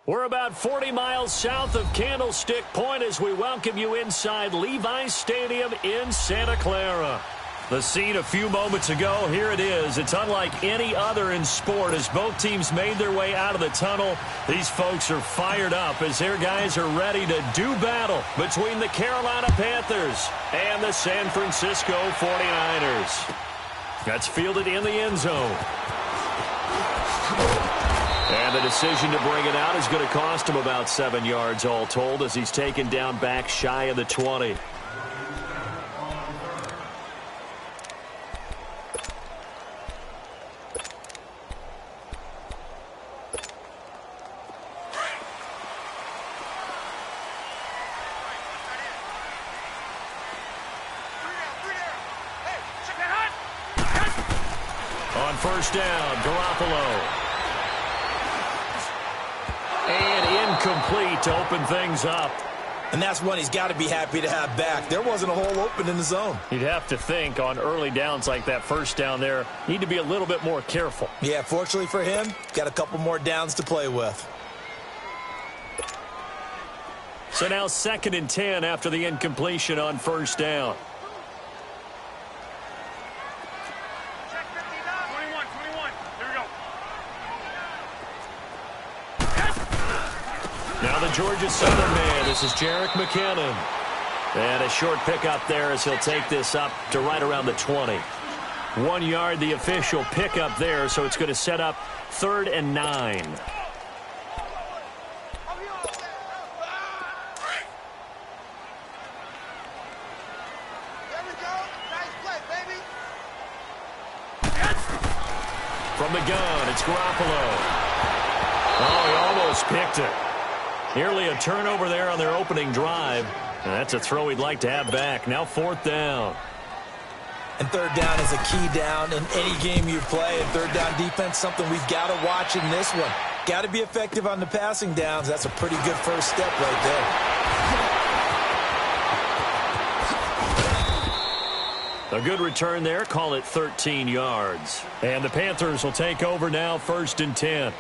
We're about 40 miles south of Candlestick Point as we welcome you inside Levi's Stadium in Santa Clara. The scene a few moments ago, here it is. It's unlike any other in sport as both teams made their way out of the tunnel. These folks are fired up as their guys are ready to do battle between the Carolina Panthers and the San Francisco 49ers. That's fielded in the end zone. And the decision to bring it out is going to cost him about 7 yards all told as he's taken down back shy of the 20. On first down, Garoppolo. And incomplete to open things up. And that's one he's got to be happy to have back. There wasn't a hole open in the zone. You'd have to think on early downs like that first down there, need to be a little bit more careful. Yeah, fortunately for him, got a couple more downs to play with. So now 2nd and 10 after the incompletion on first down. Now the Georgia Southern man, this is Jerick McKinnon. And a short pickup there as he'll take this up to right around the 20. 1 yard, the official pickup there, so it's going to set up 3rd and 9. From the gun, it's Garoppolo. Oh, he almost picked it. Nearly a turnover there on their opening drive. And that's a throw he'd like to have back. Now 4th down. And 3rd down is a key down in any game you play. And 3rd down defense, something we've got to watch in this one. Got to be effective on the passing downs. That's a pretty good first step right there. A good return there. Call it 13 yards. And the Panthers will take over now 1st and 10.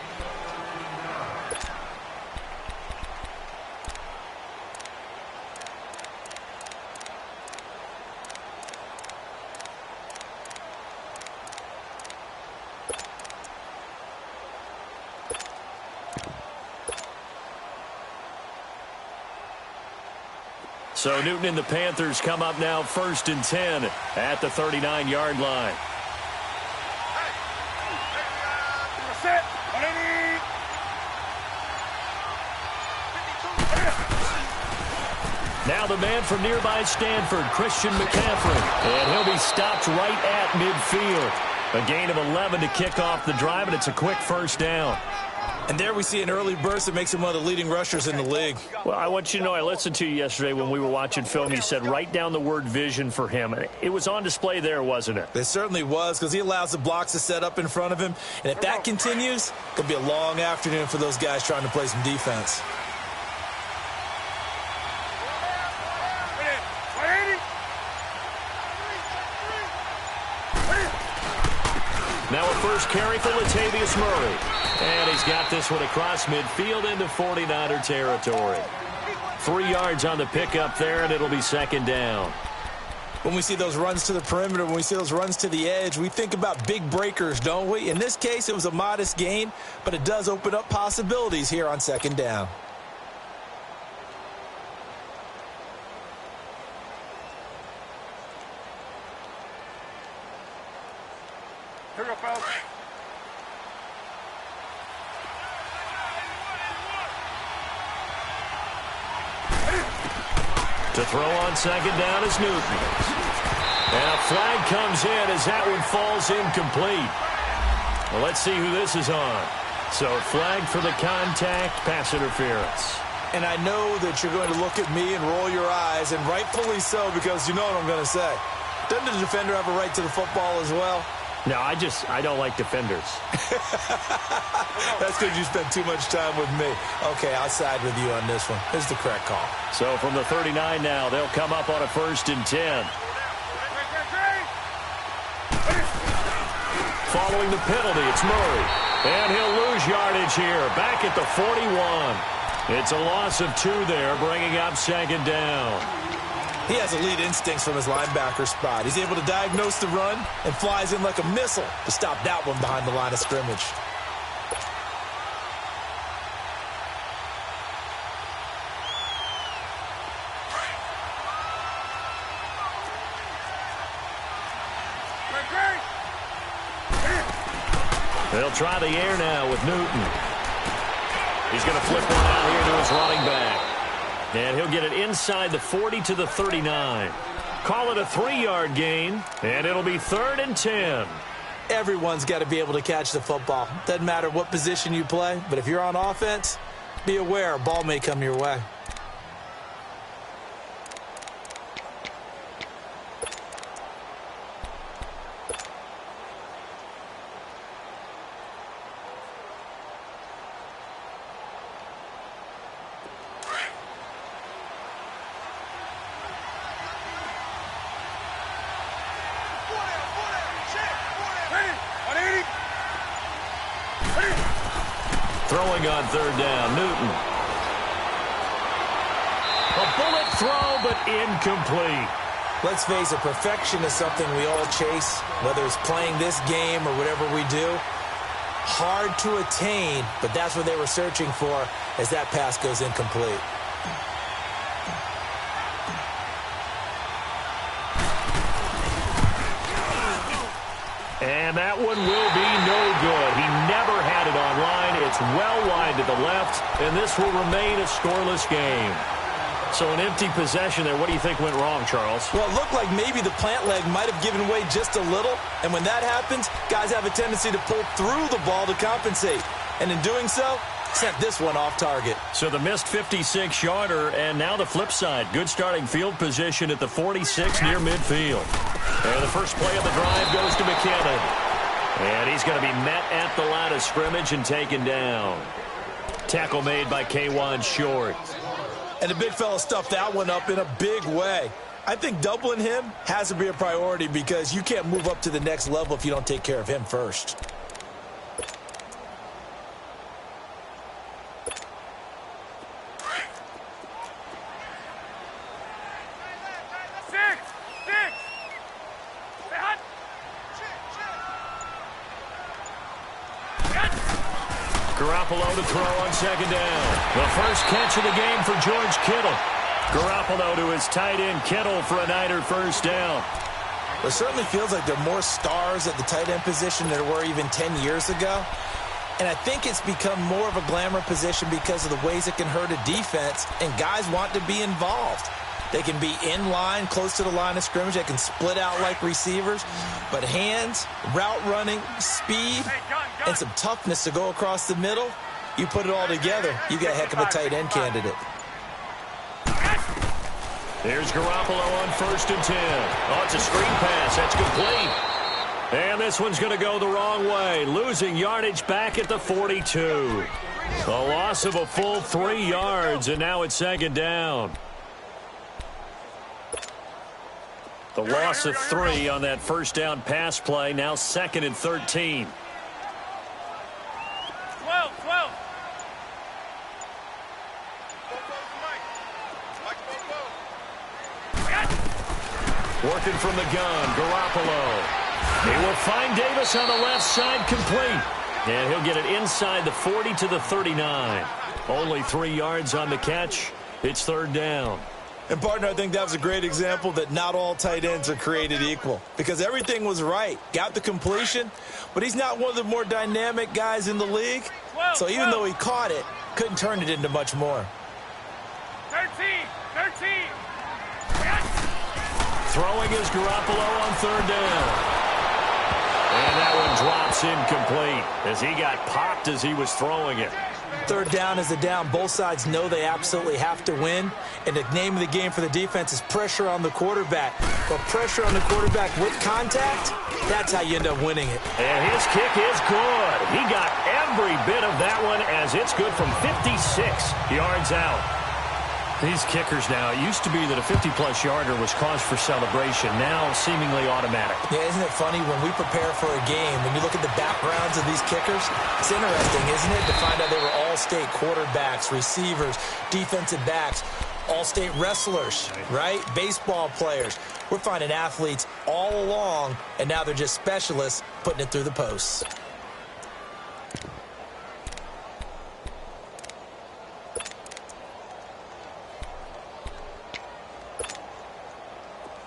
So Newton and the Panthers come up now 1st and 10 at the 39-yard line. Now the man from nearby Stanford, Christian McCaffrey. And he'll be stopped right at midfield. A gain of 11 to kick off the drive, and it's a quick first down. And there we see an early burst that makes him one of the leading rushers in the league. Well, I want you to know I listened to you yesterday when we were watching film. You said write down the word vision for him. It was on display there, wasn't it? It certainly was because he allows the blocks to set up in front of him. And if that continues, it could be a long afternoon for those guys trying to play some defense. Now a first carry for Latavius Murray. And he's got this one across midfield into 49er territory. 3 yards on the pickup there, and it'll be 2nd down. When we see those runs to the perimeter, when we see those runs to the edge, we think about big breakers, don't we? In this case, it was a modest gain, but it does open up possibilities here on 2nd down. Here we go, fellas. To throw on 2nd down is Newton. And a flag comes in as that one falls incomplete. Well, let's see who this is on. So flag for the contact, pass interference. And I know that you're going to look at me and roll your eyes, and rightfully so, because you know what I'm going to say. Doesn't the defender have a right to the football as well? No, I don't like defenders. That's because you spend too much time with me. Okay, I'll side with you on this one. Here's the correct call. So from the 39 now, they'll come up on a 1st and 10. Following the penalty, it's Murray. And he'll lose yardage here, back at the 41. It's a loss of 2 there, bringing up second down. He has elite instincts from his linebacker spot. He's able to diagnose the run and flies in like a missile to stop that one behind the line of scrimmage. They'll try the air now with Newton. He's going to flip one out here to his running back. And he'll get it inside the 40 to the 39. Call it a 3-yard gain, and it'll be 3rd and 10. Everyone's got to be able to catch the football. Doesn't matter what position you play, but if you're on offense, be aware a ball may come your way. Throwing on 3rd down, Newton. A bullet throw, but incomplete. Let's face it, perfection is something we all chase, whether it's playing this game or whatever we do. Hard to attain, but that's what they were searching for as that pass goes incomplete. And that one will be no good. He never had it on line. It's well wide to the left, and this will remain a scoreless game. So an empty possession there. What do you think went wrong, Charles? Well, it looked like maybe the plant leg might have given way just a little, and when that happens, guys have a tendency to pull through the ball to compensate. And in doing so, sent this one off target. So the missed 56-yarder, and now the flip side. Good starting field position at the 46 near midfield. And the first play of the drive goes to McKinnon. And he's going to be met at the line of scrimmage and taken down. Tackle made by K1 Short. And the big fella stuffed that one up in a big way. I think doubling him has to be a priority because you can't move up to the next level if you don't take care of him first. Garoppolo to throw on 2nd down. The first catch of the game for George Kittle. Garoppolo to his tight end Kittle for a Niner first down. It certainly feels like there are more stars at the tight end position than there were even 10 years ago. And I think it's become more of a glamour position because of the ways it can hurt a defense, and guys want to be involved. They can be in line, close to the line of scrimmage. They can split out like receivers. But hands, route running, speed, and some toughness to go across the middle, you put it all together, you got a heck of a tight end candidate. Here's Garoppolo on 1st and 10. Oh, it's a screen pass. That's complete. And this one's going to go the wrong way. Losing yardage back at the 42. A loss of a full 3 yards, and now it's 2nd down. The loss of 3 on that first down pass play. Now 2nd and 13. 12. Working from the gun, Garoppolo. He will find Davis on the left side, complete. And he'll get it inside the 40 to the 39. Only 3 yards on the catch. It's 3rd down. And, partner, I think that was a great example that not all tight ends are created equal because everything was right. Got the completion, but he's not one of the more dynamic guys in the league. So even though he caught it, couldn't turn it into much more. 13. Throwing is Garoppolo on 3rd down. And that one drops incomplete as he got popped as he was throwing it. 3rd down is a down. Both sides know they absolutely have to win. And the name of the game for the defense is pressure on the quarterback. But pressure on the quarterback with contact, that's how you end up winning it. And his kick is good. He got every bit of that one as it's good from 56 yards out. These kickers now, it used to be that a 50-plus yarder was cause for celebration. Now, seemingly automatic. Yeah, isn't it funny when we prepare for a game, when you look at the backgrounds of these kickers, it's interesting, isn't it, to find out they were all-state quarterbacks, receivers, defensive backs, all-state wrestlers, right? Baseball players. We're finding athletes all along, and now they're just specialists putting it through the posts.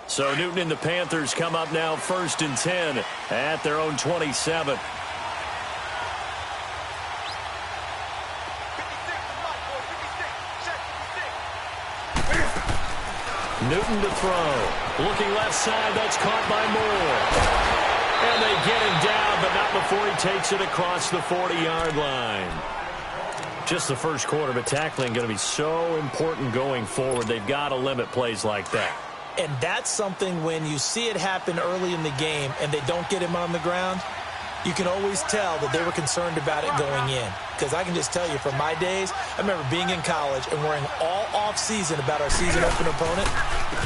So Newton and the Panthers come up now 1st and 10 at their own 27. Newton to throw. Looking left side, that's caught by Moore. And they get him down, but not before he takes it across the 40-yard line. Just the first quarter, but tackling going to be so important going forward. They've got to limit plays like that. And that's something when you see it happen early in the game and they don't get him on the ground, you can always tell that they were concerned about it going in. Because I can just tell you from my days, I remember being in college and worrying all off-season about our season open opponent,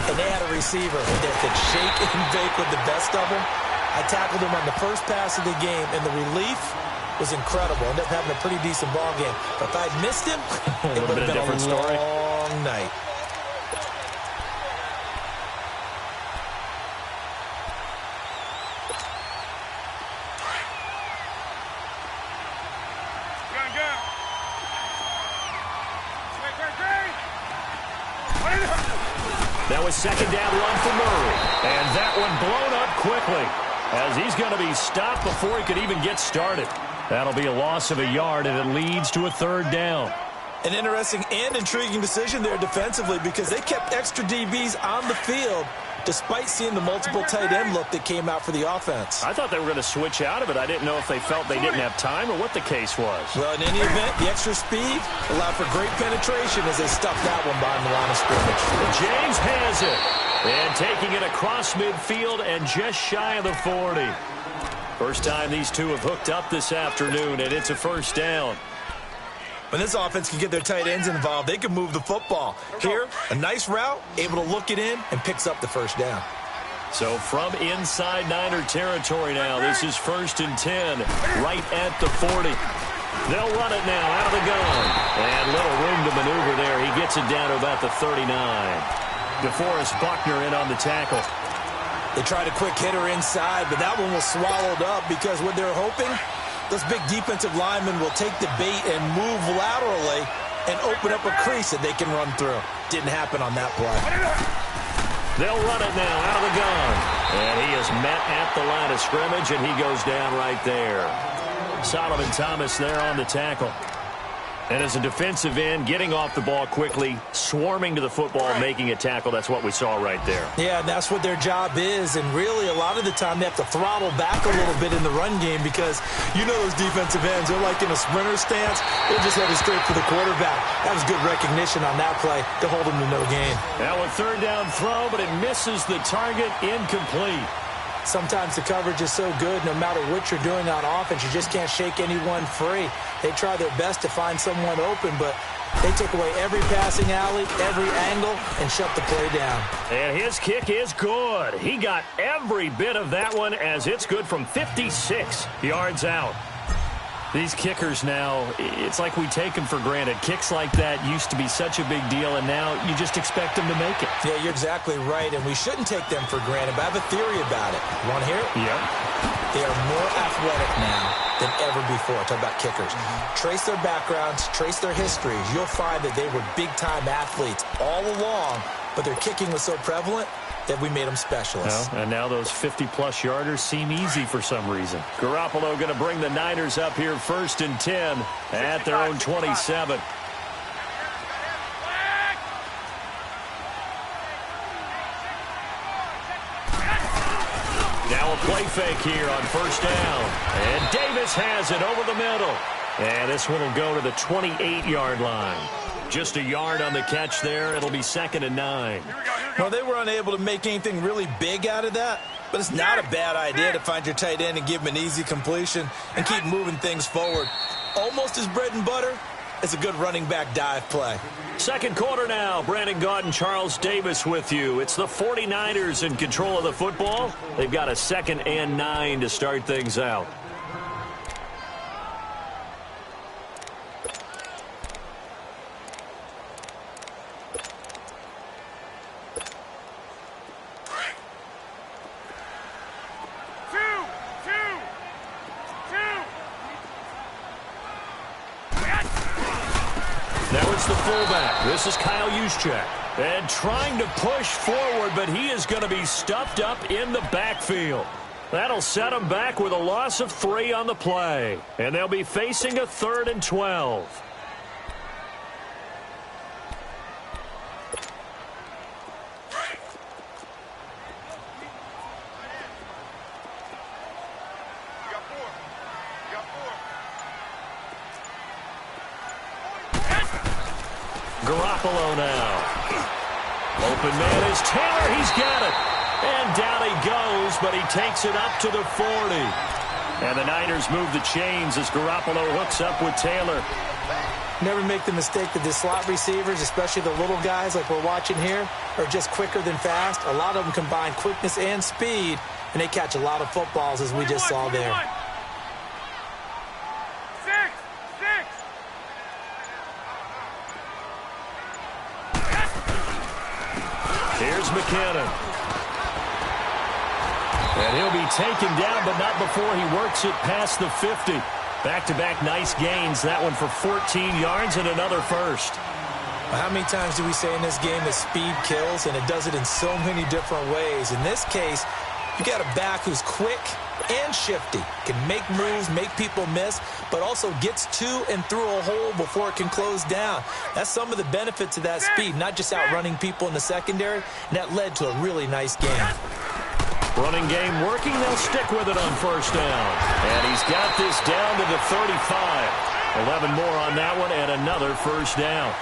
and they had a receiver that could shake and bake with the best of them. I tackled him on the first pass of the game, and the relief was incredible. Ended up having a pretty decent ball game. But if I'd missed him, it would have been a long night. That was second down run for Murray. And that one blown up quickly as he's going to be stopped before he could even get started. That'll be a loss of a yard, and it leads to a 3rd down. An interesting and intriguing decision there defensively because they kept extra DBs on the field despite seeing the multiple tight end look that came out for the offense. I thought they were going to switch out of it. I didn't know if they felt they didn't have time or what the case was. Well, in any event, the extra speed allowed for great penetration as they stuffed that one behind the line of scrimmage. James has it. And taking it across midfield and just shy of the 40. First time these two have hooked up this afternoon, and it's a 1st down. When this offense can get their tight ends involved, they can move the football. Here, a nice route, able to look it in, and picks up the 1st down. So from inside Niner territory now, this is 1st and 10, right at the 40. They'll run it now out of the gun. And little room to maneuver there. He gets it down to about the 39. DeForest Buckner in on the tackle. They tried a quick hitter inside, but that one was swallowed up because what they're hoping, those big defensive linemen will take the bait and move laterally and open up a crease that they can run through. Didn't happen on that play. They'll run it now out of the gun. And he is met at the line of scrimmage, and he goes down right there. Solomon Thomas there on the tackle. And as a defensive end, getting off the ball quickly, swarming to the football, making a tackle, that's what we saw right there. Yeah, and that's what their job is. And really, a lot of the time, they have to throttle back a little bit in the run game because you know those defensive ends, they're like in a sprinter stance. They're just headed straight for the quarterback. That was good recognition on that play to hold them to no gain. Now a 3rd down throw, but it misses the target, incomplete. Sometimes the coverage is so good, no matter what you're doing on offense, you just can't shake anyone free. They try their best to find someone open, but they take away every passing alley, every angle, and shut the play down. And his kick is good. He got every bit of that one as it's good from 56 yards out. These kickers now, it's like we take them for granted. Kicks like that used to be such a big deal, and now you just expect them to make it. Yeah, you're exactly right, and we shouldn't take them for granted, but I have a theory about it. You want to hear it? Yep. They are more athletic now than ever before. Talk about kickers. Trace their backgrounds, trace their histories. You'll find that they were big-time athletes all along, but their kicking was so prevalent that we made them specialists. Well, and now those 50-plus yarders seem easy for some reason. Garoppolo going to bring the Niners up here 1st and 10 at their own 27. Now a play fake here on 1st down. And Davis has it over the middle. And this one will go to the 28-yard line. Just a yard on the catch there. It'll be 2nd and 9. Well, they were unable to make anything really big out of that, but it's not a bad idea to find your tight end and give him an easy completion and keep moving things forward. Almost his bread and butter, It's a good running back dive play. Second quarter now. Brandon Gaudin and Charles Davis with you. It's the 49ers in control of the football. They've got a 2nd and 9 to start things out. The fullback. This is Kyle Juszczyk. And trying to push forward, but he is going to be stuffed up in the backfield. That'll set him back with a loss of 3 on the play. And they'll be facing a 3rd and 12. Garoppolo now. Open man is Taylor. He's got it. And down he goes, but he takes it up to the 40. And the Niners move the chains as Garoppolo hooks up with Taylor. Never make the mistake that the slot receivers, especially the little guys like we're watching here, are just quicker than fast. A lot of them combine quickness and speed, and they catch a lot of footballs as we just saw there. Here's McKinnon. And he'll be taken down, but not before he works it past the 50. Back-to-back nice gains. That one for 14 yards and another first. Well, how many times do we say in this game that speed kills, and it does it in so many different ways? In this case, you got a back who's quick and shifty, can make moves, make people miss, but also gets to and through a hole before it can close down. That's some of the benefits of that speed, not just outrunning people in the secondary, and that led to a really nice game. Running game working, they'll stick with it on first down. And he's got this down to the 35. 11 more on that one and another first down.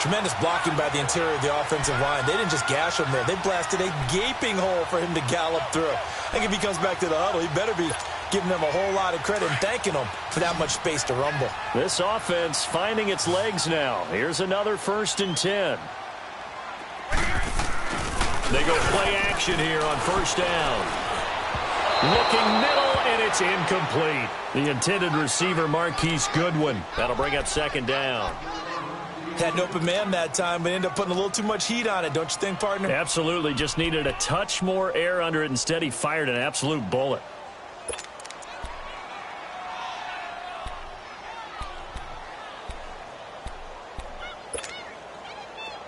Tremendous blocking by the interior of the offensive line. They didn't just gash him there. They blasted a gaping hole for him to gallop through. I think if he comes back to the huddle, he better be giving them a whole lot of credit and thanking them for that much space to rumble. This offense finding its legs now. Here's another 1st and 10. They go play action here on first down. Looking middle, and it's incomplete. The intended receiver, Marquise Goodwin. That'll bring up 2nd down. Had an open man that time, but ended up putting a little too much heat on it, don't you think, partner? Absolutely. Just needed a touch more air under it. Instead, he fired an absolute bullet.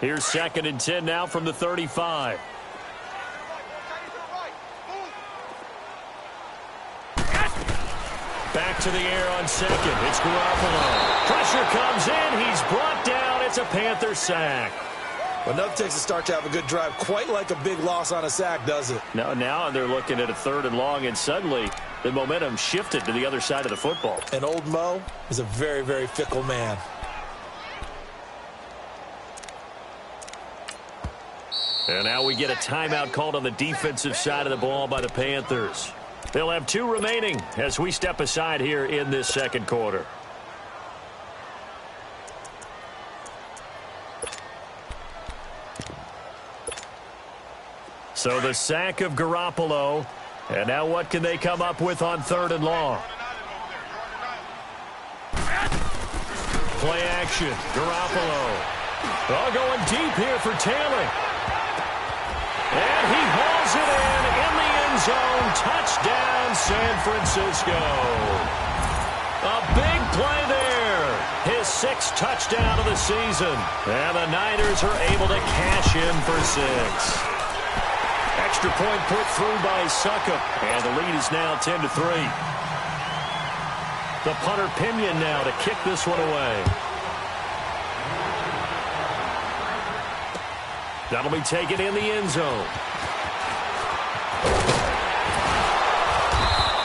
Here's 2nd and 10 now from the 35. Back to the air on 2nd. It's Garoppolo. Pressure comes in. He's brought down. It's a Panther sack. Well, enough takes a start to have a good drive. Quite like a big loss on a sack, does it? Now they're looking at a 3rd and long, and suddenly the momentum shifted to the other side of the football. And old Mo is a very, very fickle man. And now we get a timeout called on the defensive side of the ball by the Panthers. They'll have 2 remaining as we step aside here in this second quarter. So the sack of Garoppolo. And now what can they come up with on 3rd and long? Play action. Garoppolo. All going deep here for Taylor. And he hauls it in the end zone. Touchdown, San Francisco. A big play there. His 6th touchdown of the season. And the Niners are able to cash in for 6. Extra point put through by Succop. And the lead is now 10-3. The punter Pinion now to kick this one away. That'll be taken in the end zone.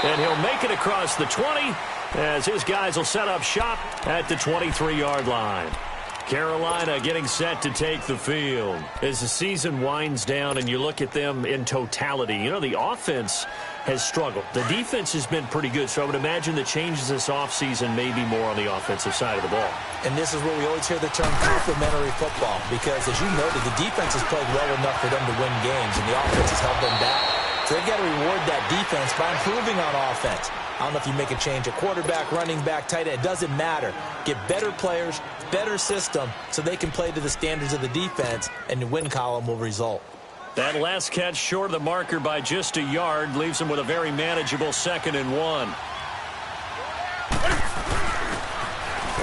And he'll make it across the 20 as his guys will set up shop at the 23-yard line. Carolina getting set to take the field. As the season winds down and you look at them in totality, you know, the offense has struggled. The defense has been pretty good, so I would imagine the changes this offseason may be more on the offensive side of the ball. And this is where we always hear the term complementary football, because as you noted, the defense has played well enough for them to win games, and the offense has held them back. So they've got to reward that defense by improving on offense. I don't know if you make a change at quarterback, running back, tight end. It doesn't matter. Get better players, better system, so they can play to the standards of the defense, and the win column will result. That last catch short of the marker by just a yard leaves them with a very manageable 2nd and 1.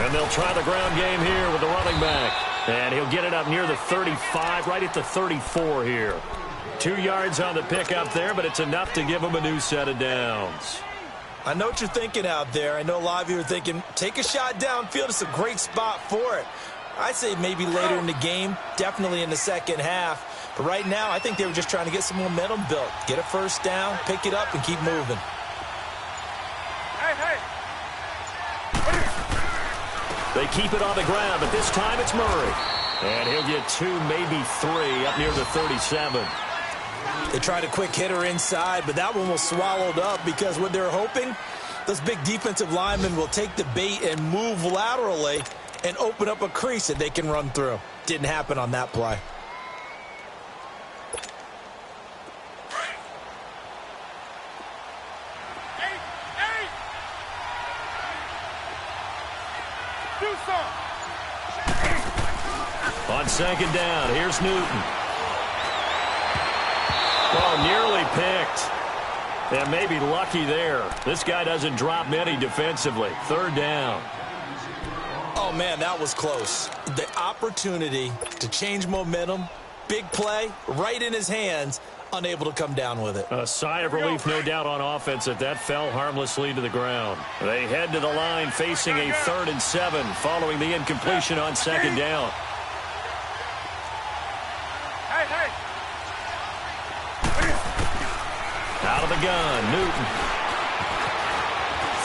And they'll try the ground game here with the running back. And he'll get it up near the 35, right at the 34 here. 2 yards on the pickup there, but it's enough to give them a new set of downs. I know what you're thinking out there. I know a lot of you are thinking, take a shot downfield. It's a great spot for it. I'd say maybe later in the game, definitely in the second half. But right now, I think they were just trying to get some momentum built. Get a first down, pick it up, and keep moving. Hey. They keep it on the ground, but this time it's Murray. And he'll get 2, maybe 3, up near the 37. They tried a quick hitter inside, but that one was swallowed up because what they're hoping, those big defensive linemen will take the bait and move laterally and open up a crease that they can run through. Didn't happen on that play. On 2nd down, here's Newton. Oh, nearly picked. And maybe lucky there. This guy doesn't drop many defensively. 3rd down. Oh, man, that was close. The opportunity to change momentum, big play, right in his hands, unable to come down with it. A sigh of relief, no doubt, on offense that fell harmlessly to the ground. They head to the line facing a 3rd and 7 following the incompletion on 2nd down. Hey. Out of the gun, Newton.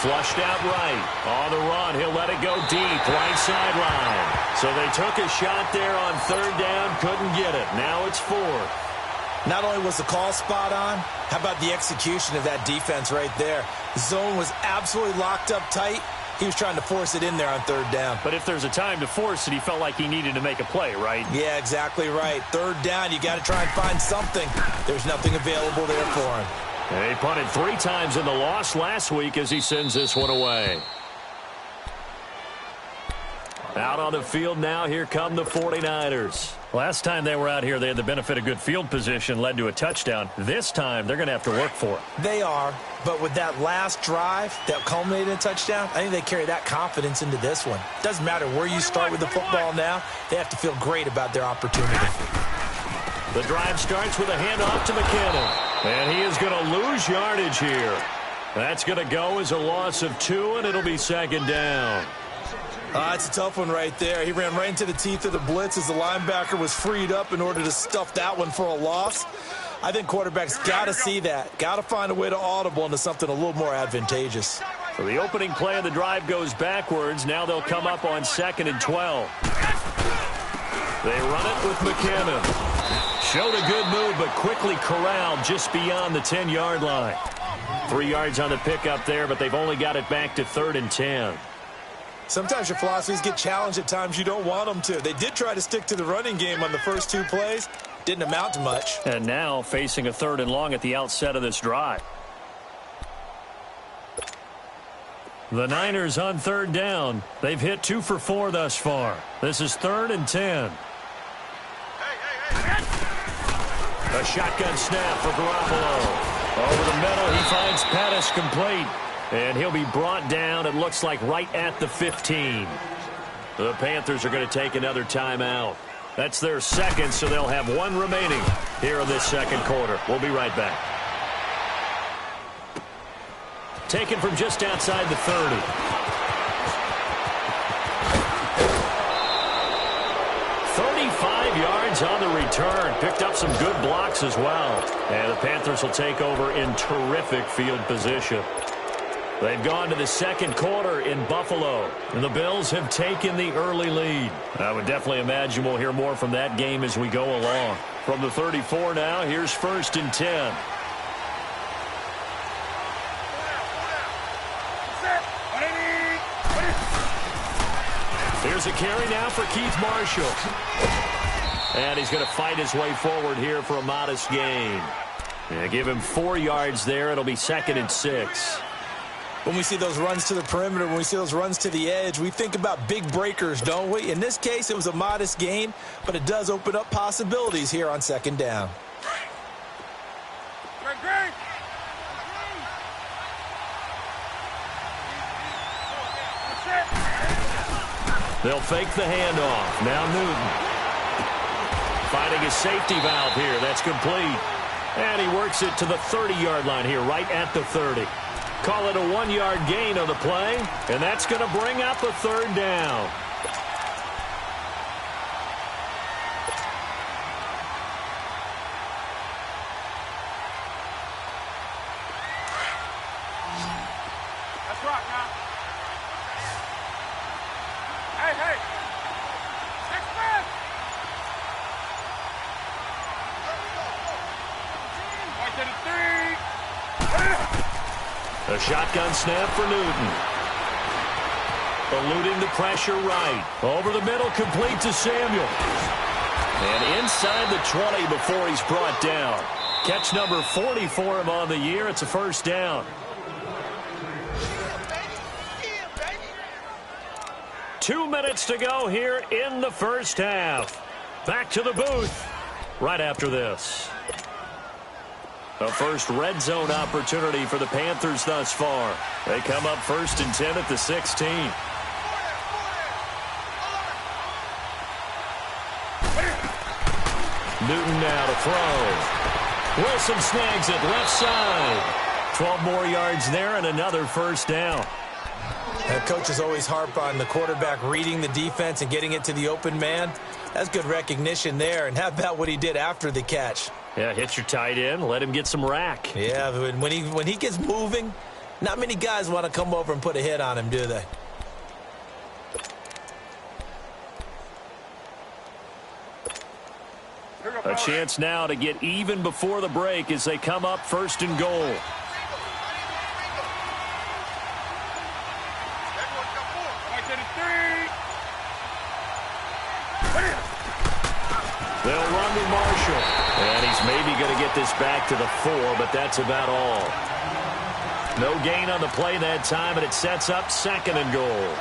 Flushed out right. On the run, he'll let it go deep, right sideline. So they took a shot there on 3rd down, couldn't get it. Now it's 4th. Not only was the call spot on, how about the execution of that defense right there? The zone was absolutely locked up tight. He was trying to force it in there on 3rd down. But if there's a time to force it, he felt like he needed to make a play, right? Yeah, exactly right. 3rd down, you got to try and find something. There's nothing available there for him. And he punted 3 times in the loss last week as he sends this one away. Out on the field now, here come the 49ers. Last time they were out here, they had the benefit of good field position, led to a touchdown. This time, they're going to have to work for it. They are, but with that last drive that culminated in a touchdown, I think they carry that confidence into this one. Doesn't matter where you start with the football now, they have to feel great about their opportunity. The drive starts with a handoff to McKinnon. And he is going to lose yardage here. That's going to go as a loss of 2, and it'll be 2nd down. It's a tough one right there. He ran right into the teeth of the blitz as the linebacker was freed up in order to stuff that one for a loss. I think quarterbacks got to see that. Got to find a way to audible into something a little more advantageous. So the opening play of the drive goes backwards. Now they'll come up on 2nd and 12. They run it with McKinnon. Showed a good move, but quickly corralled just beyond the 10-yard line. 3 yards on the pickup there, but they've only got it back to 3rd and 10. Sometimes your philosophies get challenged at times you don't want them to. They did try to stick to the running game on the first 2 plays. Didn't amount to much. And now facing a 3rd and long at the outset of this drive. The Niners on 3rd down. They've hit 2 for 4 thus far. This is 3rd and 10. A shotgun snap for Garoppolo. Over the middle, he finds Pettis complete. And he'll be brought down, it looks like, right at the 15. The Panthers are going to take another timeout. That's their 2nd, so they'll have 1 remaining here in this 2nd quarter. We'll be right back. Taken from just outside the 30. On the return, picked up some good blocks as well. And the Panthers will take over in terrific field position. They've gone to the second quarter in Buffalo, and the Bills have taken the early lead. I would definitely imagine we'll hear more from that game as we go along. From the 34 now, here's 1st and 10. Here's a carry now for Keith Marshall. And he's going to fight his way forward here for a modest gain. Yeah, give him 4 yards there. It'll be 2nd and 6. When we see those runs to the perimeter, when we see those runs to the edge, we think about big breakers, don't we? In this case, it was a modest gain, but it does open up possibilities here on 2nd down. They'll fake the handoff. Now Newton. Finding a safety valve here. That's complete. And he works it to the 30-yard line here, right at the 30. Call it a 1-yard gain on the play, and that's going to bring up a 3rd down. Let's rock now. Hey. 6 men. Right to the 3. A shotgun snap for Newton. Eluding the pressure right. Over the middle, complete to Samuel. And inside the 20 before he's brought down. Catch number 40 for him on the year. It's a 1st down. 2 minutes to go here in the 1st half. Back to the booth right after this. A first red zone opportunity for the Panthers thus far. They come up 1st and 10 at the 16. Newton now to throw. Wilson snags it left side. 12 more yards there and another 1st down. Coaches always harp on the quarterback reading the defense and getting it to the open man. That's good recognition there. And how about what he did after the catch? Yeah, hit your tight end, let him get some rack. Yeah, when he gets moving, not many guys want to come over and put a hit on him, do they? A chance now to get even before the break as they come up 1st and goal. They'll run with Marshall. And he's maybe going to get this back to the 4, but that's about all. No gain on the play that time, and it sets up 2nd and goal.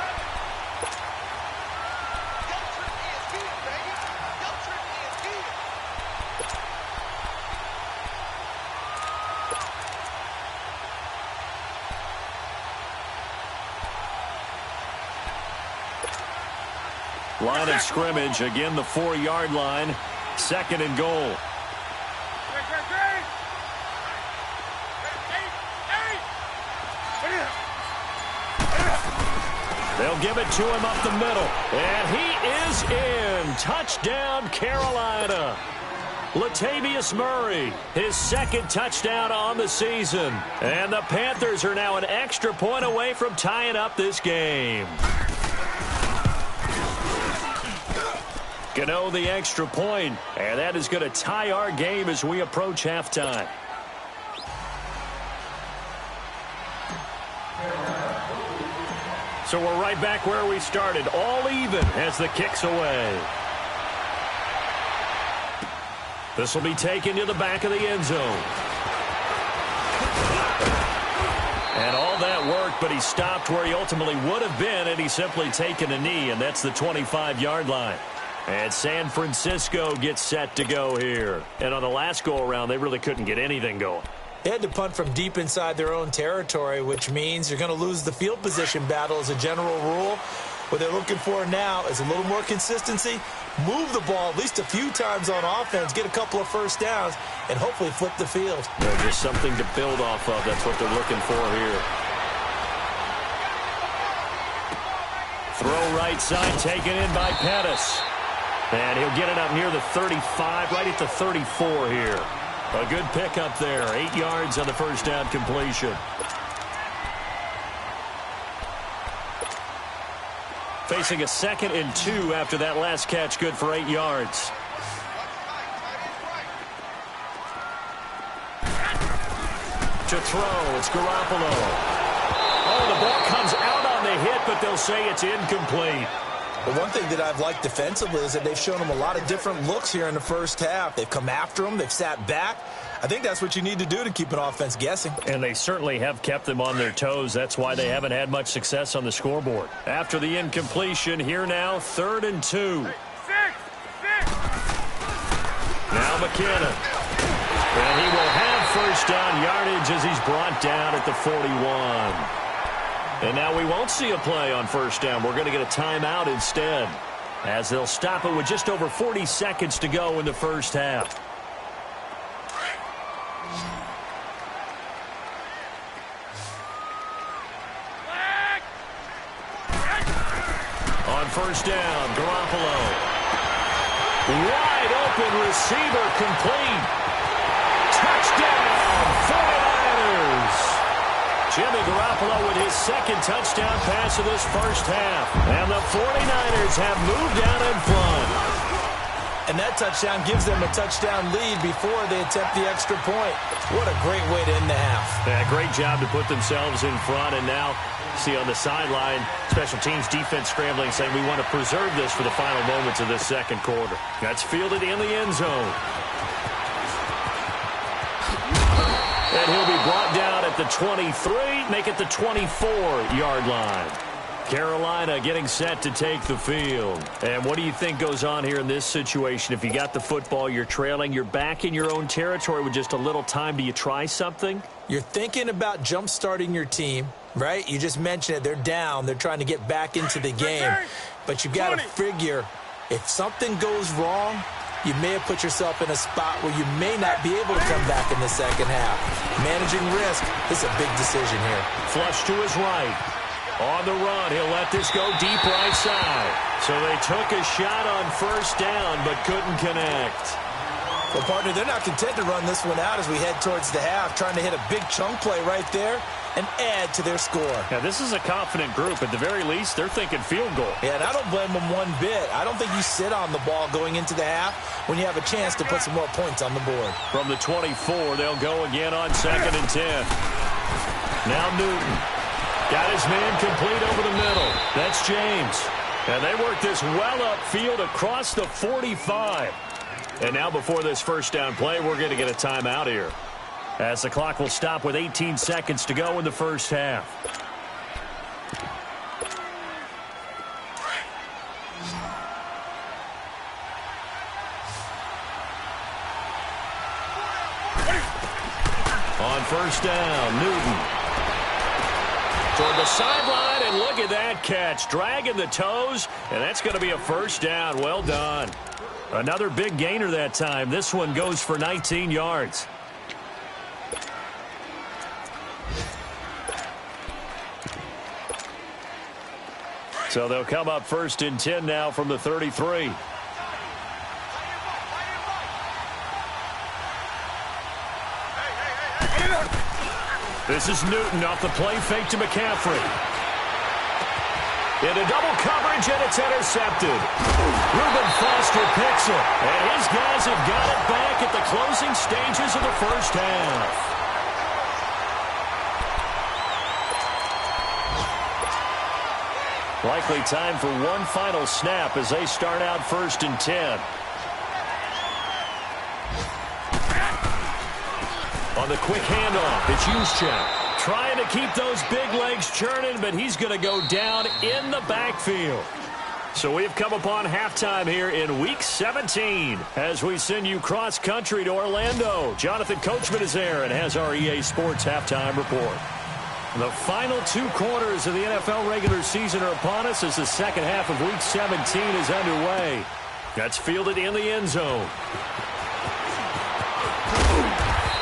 Line of scrimmage, again the 4-yard line. 2nd and goal. They'll give it to him up the middle. And he is in. Touchdown, Carolina. Latavius Murray, his 2nd touchdown on the season. And the Panthers are now an extra point away from tying up this game. Gano the extra point, and that is going to tie our game as we approach halftime. So we're right back where we started, all even as the kick's away. This will be taken to the back of the end zone. And all that work, but he stopped where he ultimately would have been, and he's simply taken a knee, and that's the 25-yard line. And San Francisco gets set to go here. And on the last go-around, they really couldn't get anything going. They had to punt from deep inside their own territory, which means you're going to lose the field position battle as a general rule. What they're looking for now is a little more consistency, move the ball at least a few times on offense, get a couple of 1st downs, and hopefully flip the field. Yeah, just something to build off of. That's what they're looking for here. Throw right side taken in by Pettis. And he'll get it up near the 35, right at the 34 here. A good pickup there. 8 yards on the 1st down completion. facing a 2nd and 2 after that last catch, good for 8 yards. To throw, it's Garoppolo. Oh, the ball comes out on the hit, but they'll say it's incomplete. But one thing that I've liked defensively is that they've shown them a lot of different looks here in the first half. They've come after them. They've sat back. I think that's what you need to do to keep an offense guessing. And they certainly have kept them on their toes. That's why they haven't had much success on the scoreboard. After the incompletion, here now, 3rd and 2. Now McKinnon. And he will have first down yardage as he's brought down at the 41. And now we won't see a play on first down. We're going to get a timeout instead, as they'll stop it with just over 40 seconds to go in the first half. On first down, Garoppolo. Wide open receiver, complete. Touchdown, 49ers. Jimmy Garoppolo with his 2nd touchdown pass of this first half. And the 49ers have moved out in front. And that touchdown gives them a touchdown lead before they attempt the extra point. What a great way to end the half. Yeah, great job to put themselves in front. And now, see on the sideline, special teams defense scrambling, saying we want to preserve this for the final moments of this 2nd quarter. That's fielded in the end zone. And he'll be brought down at the 23, make it the 24-yard line. Carolina getting set to take the field. And what do you think goes on here in this situation? If you got the football, you're trailing, you're back in your own territory with just a little time. Do you try something? You're thinking about jump-starting your team, right? You just mentioned it. They're down. They're trying to get back into the game. But you got to figure if something goes wrong, you may have put yourself in a spot where you may not be able to come back in the second half. Managing risk is a big decision here. Flush to his right. On the run, he'll let this go deep right side. So they took a shot on first down, but couldn't connect. Well, partner, they're not content to run this one out as we head towards the half, trying to hit a big chunk play right there and add to their score. Now, this is a confident group. At the very least, they're thinking field goal. Yeah, and I don't blame them one bit. I don't think you sit on the ball going into the half when you have a chance to put some more points on the board. From the 24, they'll go again on 2nd and 10. Now Newton. Got his man complete over the middle. That's James. And they work this well upfield across the 45. And now before this first down play, we're going to get a timeout here, as the clock will stop with 18 seconds to go in the first half. On first down, Newton. Toward the sideline, and look at that catch. Dragging the toes, and that's going to be a first down. Well done. Another big gainer that time. This one goes for 19 yards. So they'll come up 1st and 10 now from the 33. This is Newton off the play fake to McCaffrey. Into double coverage, and it's intercepted. Reuben Foster picks it, and his guys have got it back at the closing stages of the first half. Likely time for one final snap as they start out 1st and 10. On the quick handoff, it's Juszczyk. Trying to keep those big legs churning, but he's going to go down in the backfield. So we've come upon halftime here in Week 17 as we send you cross-country to Orlando. Jonathan Coachman is there and has our EA Sports halftime report. The final 2 quarters of the NFL regular season are upon us as the second half of Week 17 is underway. That's fielded in the end zone.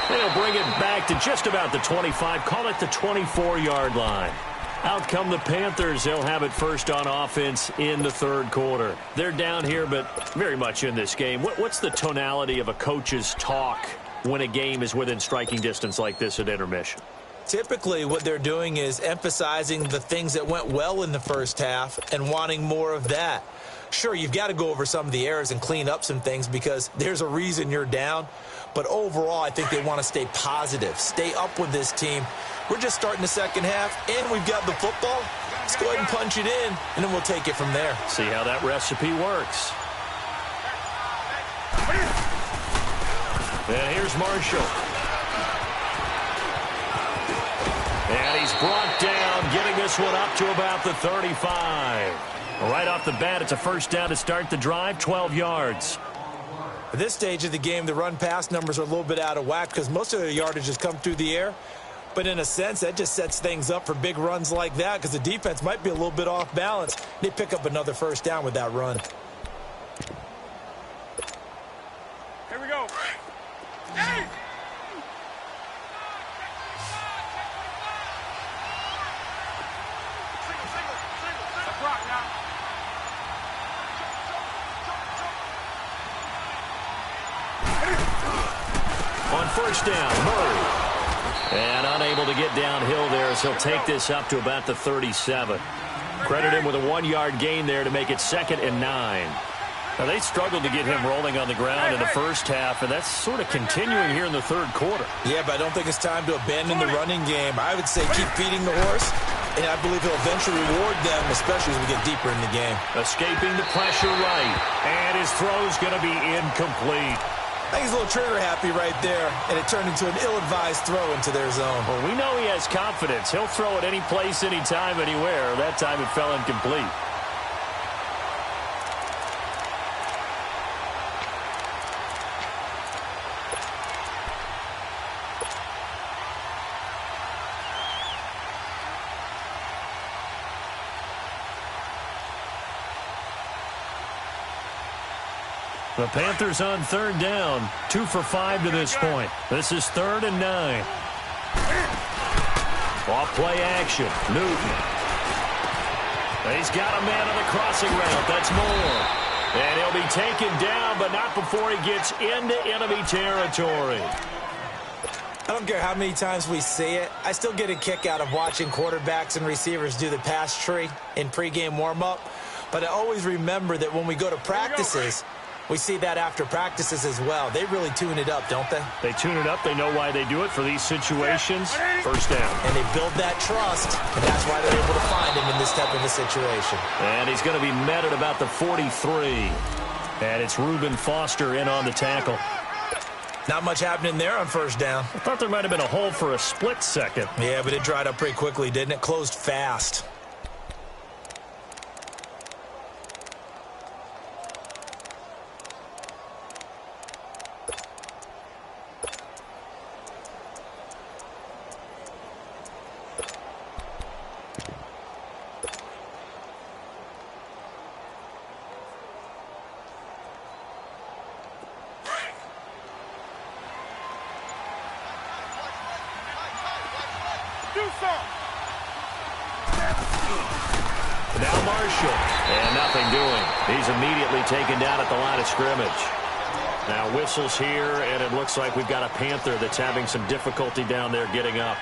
They'll bring it back to just about the 25, call it the 24-yard line. Out come the Panthers. They'll have it first on offense in the 3rd quarter. They're down here, but very much in this game. What's the tonality of a coach's talk when a game is within striking distance like this at intermission? Typically, what they're doing is emphasizing the things that went well in the first half and wanting more of that. Sure, you've got to go over some of the errors and clean up some things because there's a reason you're down. But overall, I think they want to stay positive, stay up with this team. We're just starting the second half, and we've got the football. Let's go ahead and punch it in, and then we'll take it from there. See how that recipe works. And here's Marshall. And he's brought down, getting this one up to about the 35. Right off the bat, it's a first down to start the drive, 12 yards. At this stage of the game, the run-pass numbers are a little bit out of whack because most of their yardage has come through the air. But in a sense, that just sets things up for big runs like that because the defense might be a little bit off balance. They pick up another first down with that run. Here we go. Hey! Let's rock now. On first down, Murray. And unable to get downhill there as he'll take this up to about the 37. Credit him with a 1-yard gain there to make it 2nd and 9. Now, they struggled to get him rolling on the ground in the first half, and that's sort of continuing here in the third quarter. Yeah, but I don't think it's time to abandon the running game. I would say keep feeding the horse, and I believe he'll eventually reward them, especially as we get deeper in the game. Escaping the pressure right, and his throw's going to be incomplete. I think he's a little trigger happy right there, and it turned into an ill-advised throw into their zone. Well, we know he has confidence. He'll throw it any place, anytime, anywhere. That time it fell incomplete. The Panthers on third down, 2 for 5 to this point. This is 3rd and 9. Off play action, Newton. He's got a man on the crossing route. That's Moore. And he'll be taken down, but not before he gets into enemy territory. I don't care how many times we see it. I still get a kick out of watching quarterbacks and receivers do the pass tree in pregame warm-up. But I always remember that when we go to practices, we see that after practices as well. They really tune it up, don't they? They tune it up. They know why they do it for these situations. First down. And they build that trust, and that's why they're able to find him in this type of a situation. And he's going to be met at about the 43. And it's Reuben Foster in on the tackle. Not much happening there on first down. I thought there might have been a hole for a split second. Yeah, but it dried up pretty quickly, didn't it? Closed fast. Now Marshall. And nothing doing. He's immediately taken down at the line of scrimmage. Now whistles here, and it looks like we've got a Panther that's having some difficulty down there getting up.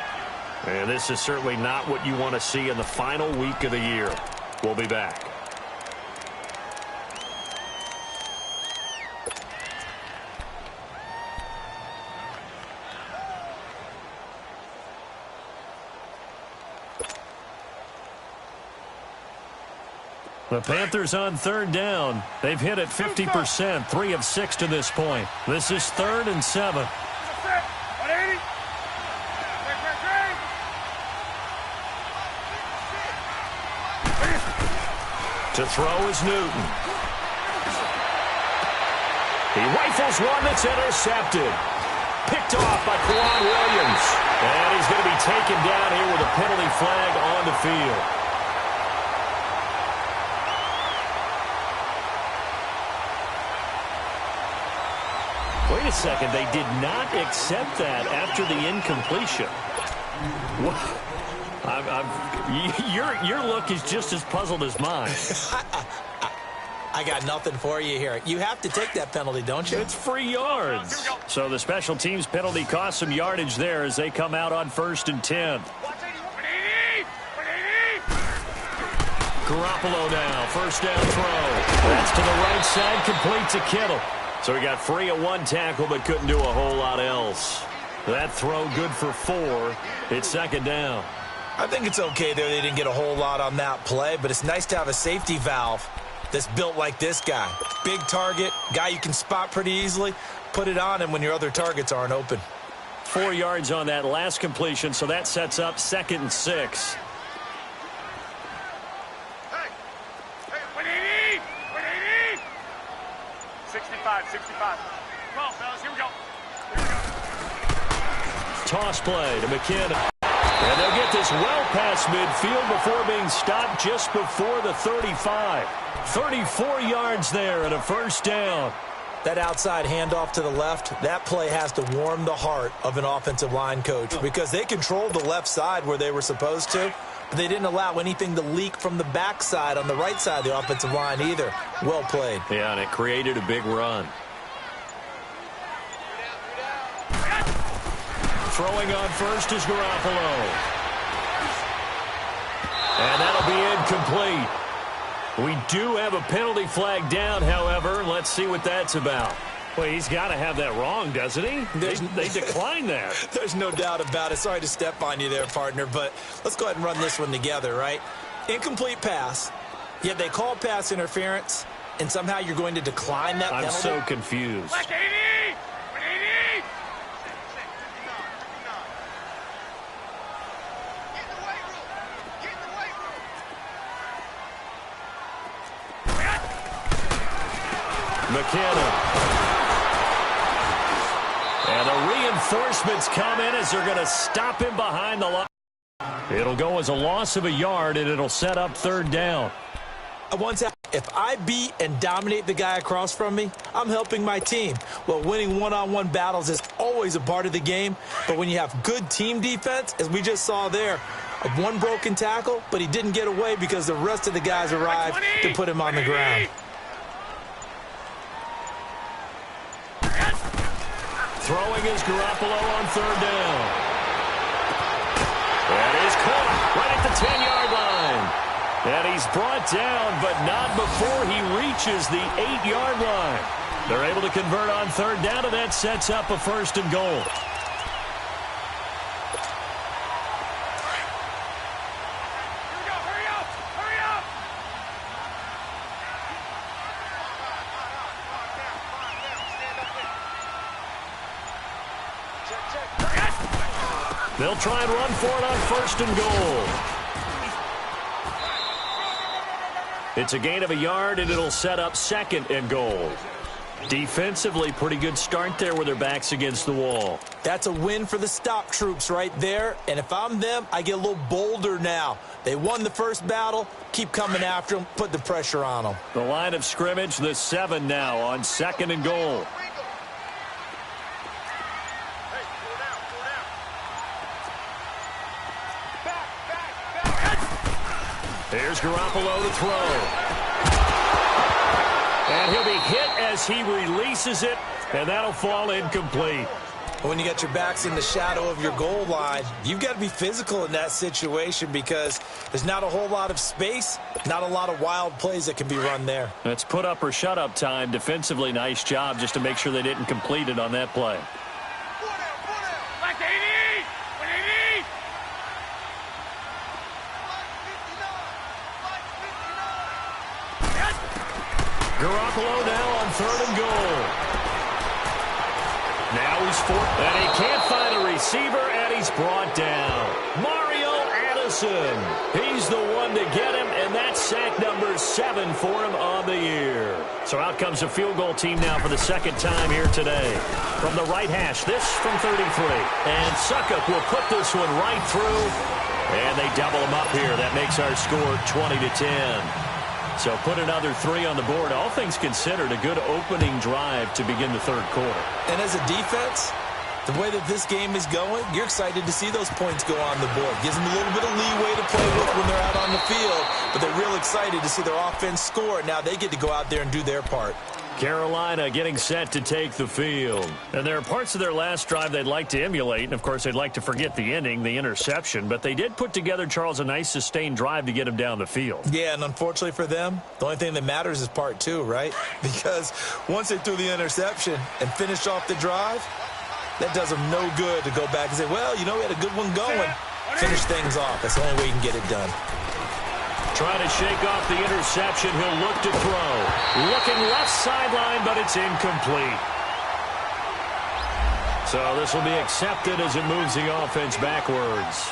And this is certainly not what you want to see in the final week of the year. We'll be back. The Panthers on third down. They've hit it 50%, 3 of 6 to this point. This is 3rd and 7. To throw is Newton. He rifles one that's intercepted. Picked off by Quan Williams. And he's going to be taken down here with a penalty flag on the field. Wait a second, they did not accept that after the incompletion. Your look is just as puzzled as mine. I I got nothing for you here. You have to take that penalty, don't you? It's free yards. So the special teams penalty cost some yardage there as they come out on 1st and 10. Garoppolo now, first down throw. That's to the right side, complete to Kittle. So he got free of one tackle but couldn't do a whole lot else. That throw good for 4. It's 2nd down. I think it's okay there. They didn't get a whole lot on that play, but it's nice to have a safety valve that's built like this guy. Big target, guy you can spot pretty easily. Put it on him when your other targets aren't open. 4 yards on that last completion, so that sets up 2nd and 6. What do you need? What do you need? 65. Come on, fellas, here we go. Toss play to McKinnon. And they'll get this well past midfield before being stopped just before the 35. 34 yards there and a first down. That outside handoff to the left, that play has to warm the heart of an offensive line coach because they controlled the left side where they were supposed to, but they didn't allow anything to leak from the backside on the right side of the offensive line either. Well played. Yeah, and it created a big run. Throwing on first is Garoppolo. And that'll be incomplete. We do have a penalty flag down, however. Let's see what that's about. Well, he's got to have that wrong, doesn't he? They declined that. There's no doubt about it. Sorry to step on you there, partner, but let's go ahead and run this one together, right? Incomplete pass, yet they call pass interference, and somehow you're going to decline that penalty? I'm so confused. What do you need? What do you need? McKinnon. And the reinforcements come in as they're going to stop him behind the line. It'll go as a loss of a yard, and it'll set up 3rd down. If I beat and dominate the guy across from me, I'm helping my team. Well, winning one-on-one battles is always a part of the game, but when you have good team defense, as we just saw there, one broken tackle, but he didn't get away because the rest of the guys arrived to put him on the ground. Throwing is Garoppolo on 3rd down. And he's caught right at the 10-yard line. And he's brought down, but not before he reaches the 8-yard line. They're able to convert on 3rd down, and that sets up a 1st and goal. They'll try and run for it on 1st and goal. It's a gain of a yard, and it'll set up 2nd and goal. Defensively, pretty good start there with their backs against the wall. That's a win for the stop troops right there, and if I'm them, I get a little bolder now. They won the first battle, keep coming after them, put the pressure on them. The line of scrimmage, the 7 now on 2nd and goal. Here's Garoppolo to throw. And he'll be hit as he releases it, and that'll fall incomplete. When you got your backs in the shadow of your goal line, you've got to be physical in that situation because there's not a whole lot of space, not a lot of wild plays that can be run there. That's put up or shut up time. Defensively, nice job just to make sure they didn't complete it on that play. Garoppolo now on 3rd and goal. Now he's 4th, and he can't find a receiver, and he's brought down. Mario Addison. He's the one to get him, and that's sack number 7 for him on the year. So out comes a field goal team now for the 2nd time here today. From the right hash, this from 33. And Suckup will put this one right through, and they double him up here. That makes our score 20-10. So put another 3 on the board. All things considered, a good opening drive to begin the 3rd quarter. And as a defense, The way that this game is going, you're excited to see those points go on the board. Gives them a little bit of leeway to play with when they're out on the field, but they're real excited to see their offense score. Now they get to go out there and do their part. Carolina getting set to take the field. And there are parts of their last drive they'd like to emulate, and of course they'd like to forget the ending, the interception, but they did put together, Charles, a nice sustained drive to get him down the field. Yeah, and unfortunately for them, the only thing that matters is part two, right? Because once they threw the interception and finished off the drive, that does them no good to go back and say, well, you know, we had a good one going. Finish things off. That's the only way you can get it done. Trying to shake off the interception. He'll look to throw. Looking left sideline, but it's incomplete. So this will be accepted as it moves the offense backwards.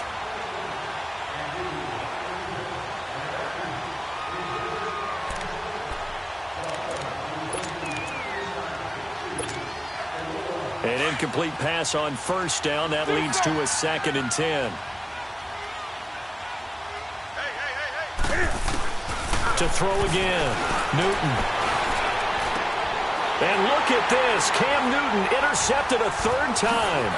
An incomplete pass on first down. That leads to a 2nd and 10. To throw again. Newton. And look at this. Cam Newton intercepted a 3rd time.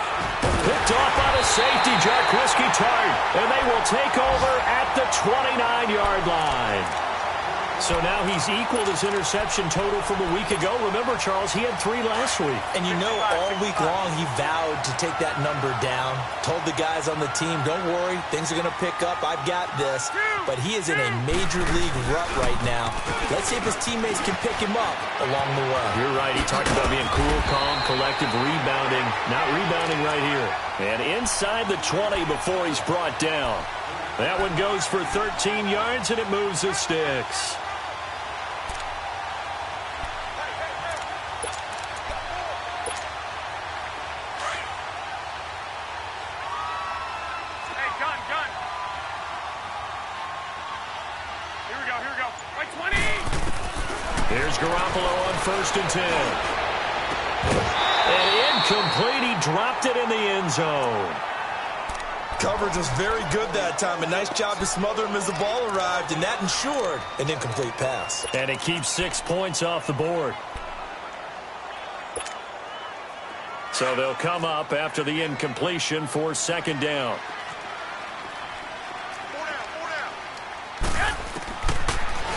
Picked off by the safety, Jarquiski Tart. And they will take over at the 29-yard line. So now he's equaled his interception total from a week ago. Remember, Charles, he had 3 last week. And you know, all week long he vowed to take that number down. Told the guys on the team, don't worry, things are going to pick up. I've got this. But he is in a major league rut right now. Let's see if his teammates can pick him up along the way. You're right. He talked about being cool, calm, collective, rebounding. Not rebounding right here. And inside the 20 before he's brought down. That one goes for 13 yards, and it moves the sticks. Here's Garoppolo on 1st and 10. And incomplete. He dropped it in the end zone. Coverage was very good that time. A nice job to smother him as the ball arrived, and that ensured an incomplete pass. And it keeps 6 points off the board. So they'll come up after the incompletion for 2nd down.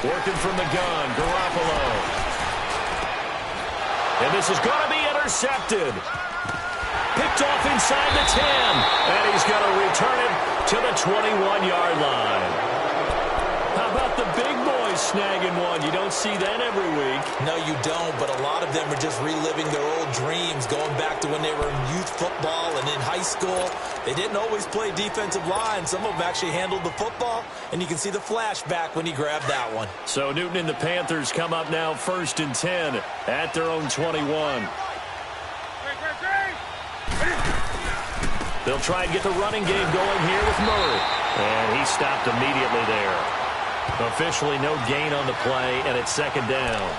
Working from the gun, Garoppolo. And this is going to be intercepted. Picked off inside the 10. And he's going to return it to the 21-yard line. How about the big boys snagging one? You don't see that every week. No, you don't, but a lot of them are just reliving their old dreams, going back to when they were in youth football and in high school. They didn't always play defensive line. Some of them actually handled the football, and you can see the flashback when he grabbed that one. So Newton and the Panthers come up now 1st and 10 at their own 21. They'll try and get the running game going here with Murray. And he stopped immediately there. Officially no gain on the play, and it's 2nd down.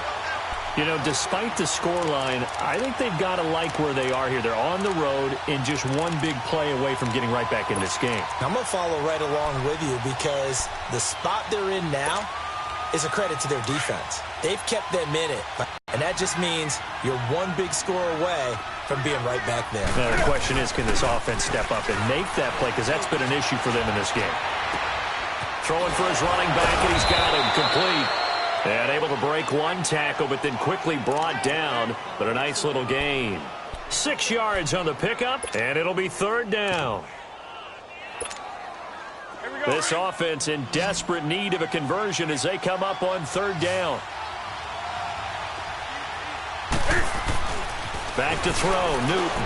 You know, despite the scoreline, I think they've got to like where they are here. They're on the road and just one big play away from getting right back in this game. I'm going to follow right along with you because the spot they're in now is a credit to their defense. They've kept them in it, and that just means you're one big score away from being right back there. Now, the question is, can this offense step up and make that play? Because that's been an issue for them in this game. Throwing for his running back, and he's got him complete. And able to break one tackle, but then quickly brought down. But a nice little gain. 6 yards on the pickup, and it'll be 3rd down. This offense in desperate need of a conversion as they come up on 3rd down. Back to throw, Newton.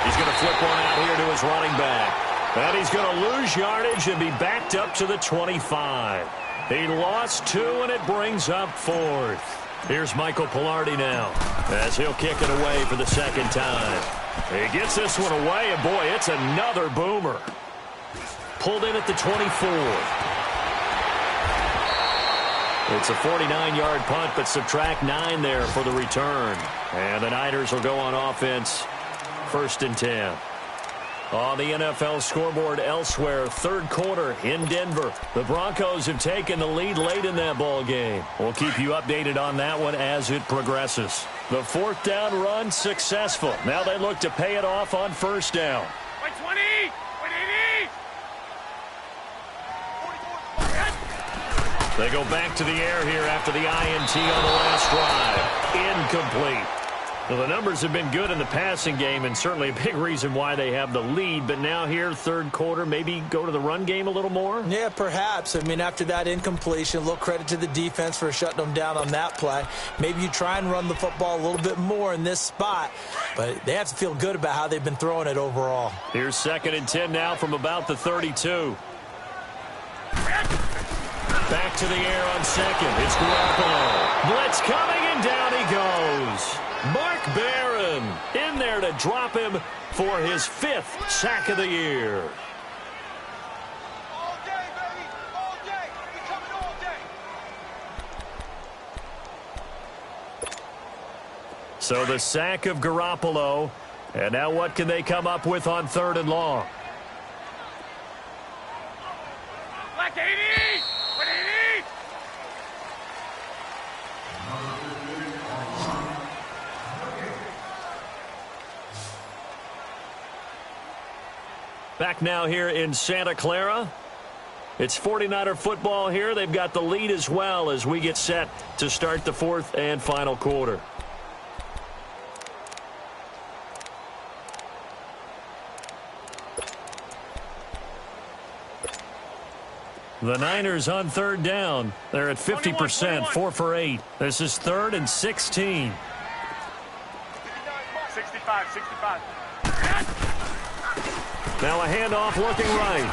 He's going to flip one out here to his running back. And he's going to lose yardage and be backed up to the 25. He lost 2, and it brings up 4th. Here's Michael Pilardi now as he'll kick it away for the 2nd time. He gets this one away, and boy, it's another boomer. Pulled in at the 24. It's a 49-yard punt, but subtract 9 there for the return. And the Niners will go on offense, 1st and 10. On the NFL scoreboard elsewhere, 3rd quarter in Denver. The Broncos have taken the lead late in that ball game. We'll keep you updated on that one as it progresses. The fourth down run successful. Now they look to pay it off on first down. Wait 20! Wait 80! They go back to the air here after the INT on the last drive. Incomplete. Well, the numbers have been good in the passing game and certainly a big reason why they have the lead. But now here, third quarter, maybe go to the run game a little more? Yeah, perhaps. I mean, after that incompletion, a little credit to the defense for shutting them down on that play. Maybe you try and run the football a little bit more in this spot. But they have to feel good about how they've been throwing it overall. Here's 2nd and 10 now from about the 32. Back to the air on second. It's Garoppolo. Blitz coming, and down he goes. Mark Barron in there to drop him for his 5th sack of the year. All day, baby! All day! We coming all day! So the sack of Garoppolo. And now what can they come up with on 3rd and long? Black 80! 180! Back now here in Santa Clara. It's 49er football here. They've got the lead as well as we get set to start the 4th and final quarter. The Niners on 3rd down. They're at 50%, 4 for 8. This is 3rd and 16. 65, 65. Now a handoff looking right.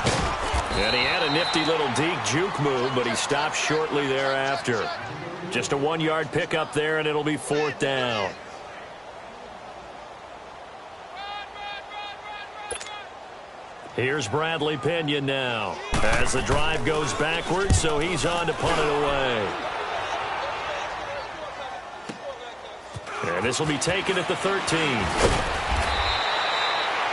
And he had a nifty little deke juke move, but he stopped shortly thereafter. Just a 1-yard pickup there, and it'll be 4th down. Here's Bradley Pinion now as the drive goes backwards, so he's on to punt it away. And this will be taken at the 13.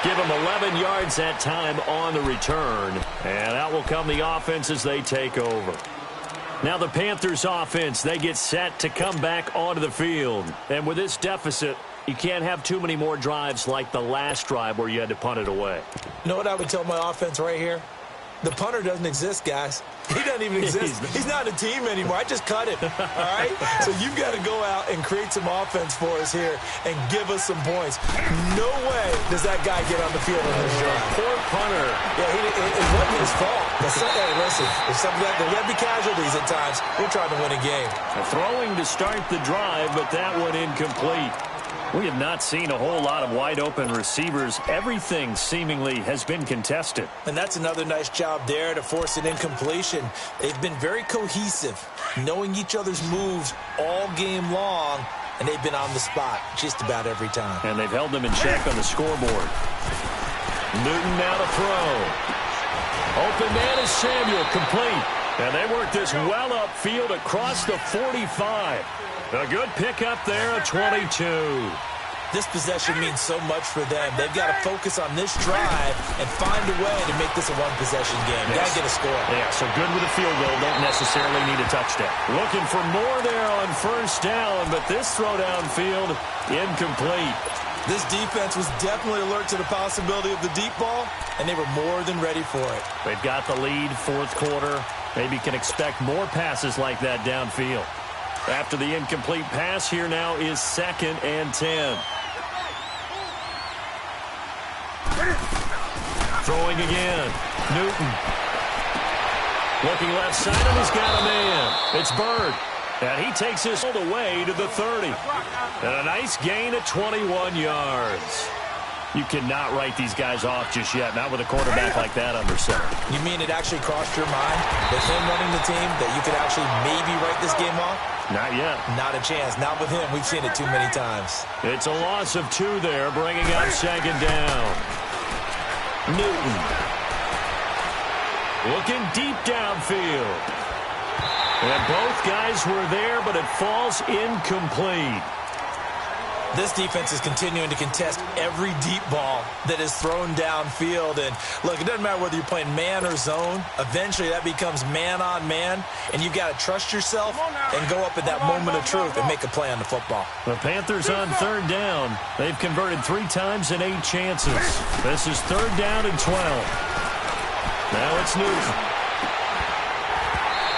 Give them 11 yards that time on the return. And out will come the offense as they take over. Now the Panthers offense, they get set to come back onto the field. And with this deficit, you can't have too many more drives like the last drive where you had to punt it away. You know what I would tell my offense right here? The punter doesn't exist, guys. He doesn't even exist. He's not a team anymore. I just cut him, all right? So you've got to go out and create some offense for us here and give us some points. No way does that guy get on the field on this drive. Poor punter. Yeah, it wasn't his fault. But hey, listen, if something like that, there got to be casualties at times. We're trying to win a game. Throwing to start the drive, but that one incomplete. We have not seen a whole lot of wide-open receivers. Everything seemingly has been contested. And that's another nice job there to force an incompletion. They've been very cohesive, knowing each other's moves all game long, and they've been on the spot just about every time. And they've held them in check on the scoreboard. Newton now to throw. Open man is Samuel, complete. And they work this well upfield across the 45. A good pickup there at 22. This possession means so much for them. They've got to focus on this drive and find a way to make this a one-possession game. Got to get a score. Yeah, so good with a field goal. Don't necessarily need a touchdown. Looking for more there on first down, but this throw downfield, incomplete. This defense was definitely alert to the possibility of the deep ball, and they were more than ready for it. They've got the lead, 4th quarter. Maybe can expect more passes like that downfield. After the incomplete pass, here now is 2nd and 10. Throwing again. Newton. Looking left side, and he's got a man. It's Bird. And he takes this all the way to the 30. And a nice gain at 21 yards. You cannot write these guys off just yet, not with a quarterback like that under center. You mean it actually crossed your mind with him running the team that you could actually maybe write this game off? Not yet. Not a chance. Not with him. We've seen it too many times. It's a loss of 2 there, bringing up 2nd down. Newton. Looking deep downfield. And both guys were there, but it falls incomplete. This defense is continuing to contest every deep ball that is thrown downfield. And look, it doesn't matter whether you're playing man or zone. Eventually, that becomes man on man, and you've got to trust yourself and go up at that moment of truth and make a play on the football. The Panthers on third down. They've converted 3 times in 8 chances. This is third down and 12. Now it's Newton.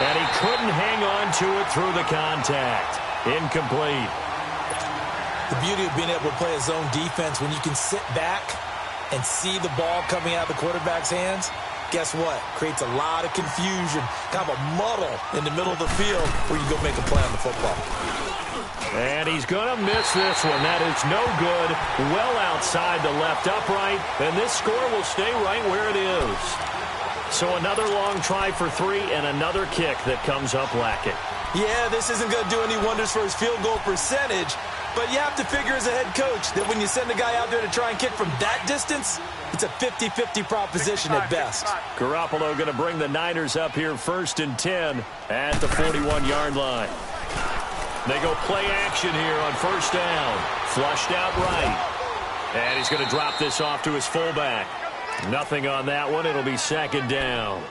And he couldn't hang on to it through the contact. Incomplete. The beauty of being able to play a zone defense when you can sit back and see the ball coming out of the quarterback's hands, guess what? Creates a lot of confusion, kind of a muddle in the middle of the field where you go make a play on the football. And he's going to miss this one. That is no good. Well outside the left upright, and this score will stay right where it is. So another long try for 3 and another kick that comes up lacking. Yeah, this isn't going to do any wonders for his field goal percentage, but you have to figure as a head coach that when you send a guy out there to try and kick from that distance, it's a 50-50 proposition at best. Garoppolo going to bring the Niners up here 1st and 10 at the 41-yard line. They go play action here on 1st down. Flushed out right. And he's going to drop this off to his fullback. Nothing on that one. It'll be 2nd down.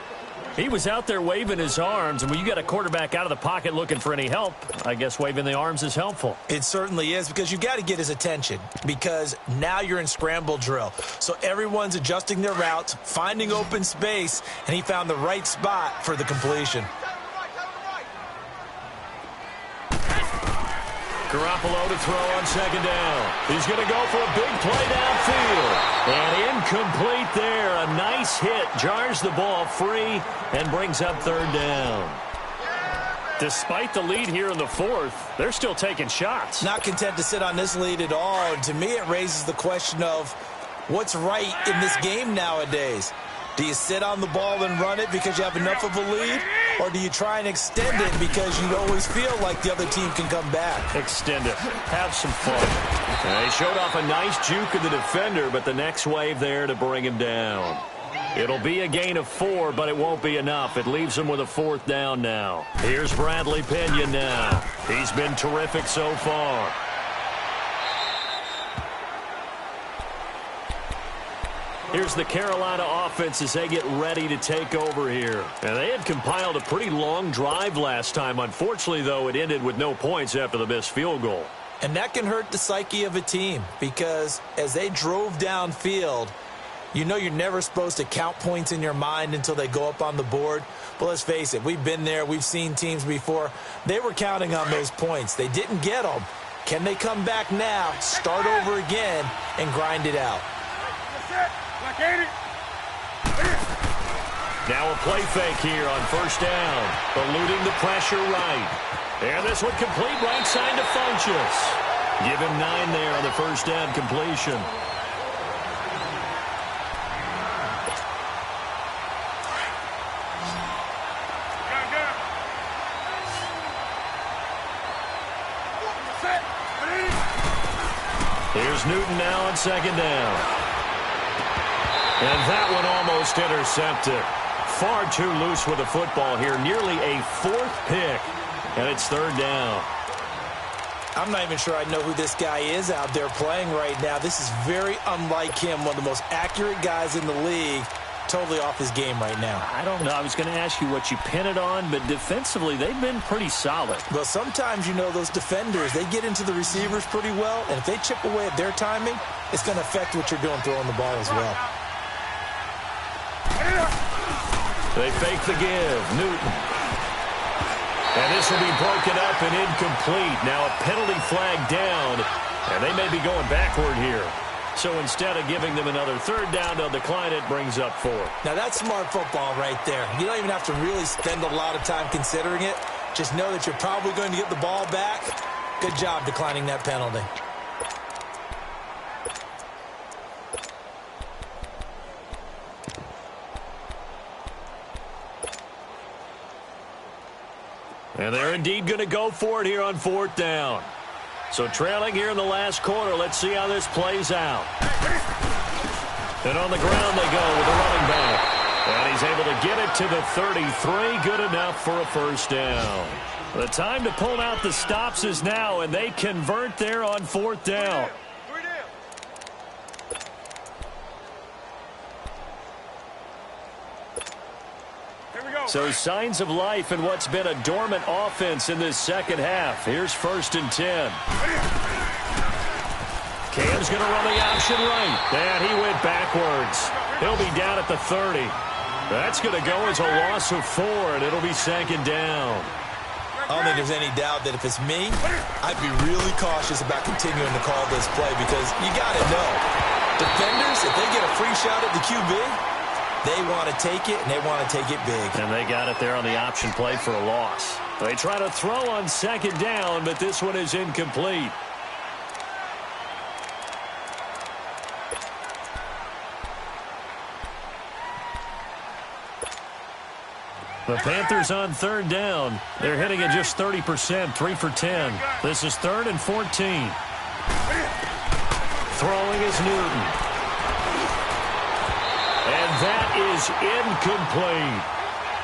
He was out there waving his arms, and when you got a quarterback out of the pocket looking for any help, I guess waving the arms is helpful. It certainly is, because you got to get his attention, because now you're in scramble drill. So everyone's adjusting their routes, finding open space, and he found the right spot for the completion. Garoppolo to throw on 2nd down. He's going to go for a big play downfield. And incomplete there. A nice hit. Jars the ball free and brings up 3rd down. Despite the lead here in the 4th, they're still taking shots. Not content to sit on this lead at all. And to me, it raises the question of what's right in this game nowadays. Do you sit on the ball and run it because you have enough of a lead? Or do you try and extend it because you always feel like the other team can come back? Extend it. Have some fun. They showed off a nice juke of the defender, but the next wave there to bring him down. It'll be a gain of 4, but it won't be enough. It leaves him with a 4th down now. Here's Bradley Pena now. He's been terrific so far. Here's the Carolina offense as they get ready to take over here. And they had compiled a pretty long drive last time. Unfortunately, though, it ended with no points after the missed field goal. And that can hurt the psyche of a team, because as they drove downfield, you know you're never supposed to count points in your mind until they go up on the board. But let's face it, we've been there. We've seen teams before. They were counting on those points. They didn't get them. Can they come back now, start over again, and grind it out? Now a play fake here on 1st down. Eluding the pressure right. And this one complete right side to Funchess. Give him 9 there on the 1st down completion. Here's Newton now on 2nd down. And that one almost intercepted. Far too loose with the football here. Nearly a 4th pick. And it's 3rd down. I'm not even sure I know who this guy is out there playing right now. This is very unlike him. One of the most accurate guys in the league. Totally off his game right now. I don't know. I was going to ask you what you pin it on, but defensively, they've been pretty solid. Well, sometimes, you know, those defenders, they get into the receivers pretty well. And if they chip away at their timing, it's going to affect what you're doing throwing the ball as well. They fake the give. Newton. And this will be broken up and incomplete. Now a penalty flag down, and they may be going backward here. So instead of giving them another 3rd down, they'll decline it, brings up 4. Now that's smart football right there. You don't even have to really spend a lot of time considering it. Just know that you're probably going to get the ball back. Good job declining that penalty. And they're indeed going to go for it here on 4th down. So trailing here in the last quarter. Let's see how this plays out. And on the ground they go with the running back. And he's able to get it to the 33. Good enough for a first down. The time to pull out the stops is now, and they convert there on fourth down. So signs of life in what's been a dormant offense in this second half. Here's 1st and 10. Cam's going to run the option right. And he went backwards. He'll be down at the 30. That's going to go as a loss of 4, and it'll be 2nd down. I don't think there's any doubt that if it's me, I'd be really cautious about continuing to call this play because you got to know, defenders, if they get a free shot at the QB, they want to take it, and they want to take it big. And they got it there on the option play for a loss. They try to throw on 2nd down, but this one is incomplete. The Panthers on 3rd down. They're hitting at just 30%, 3 for 10. This is 3rd and 14. Throwing is Newton. And that is incomplete.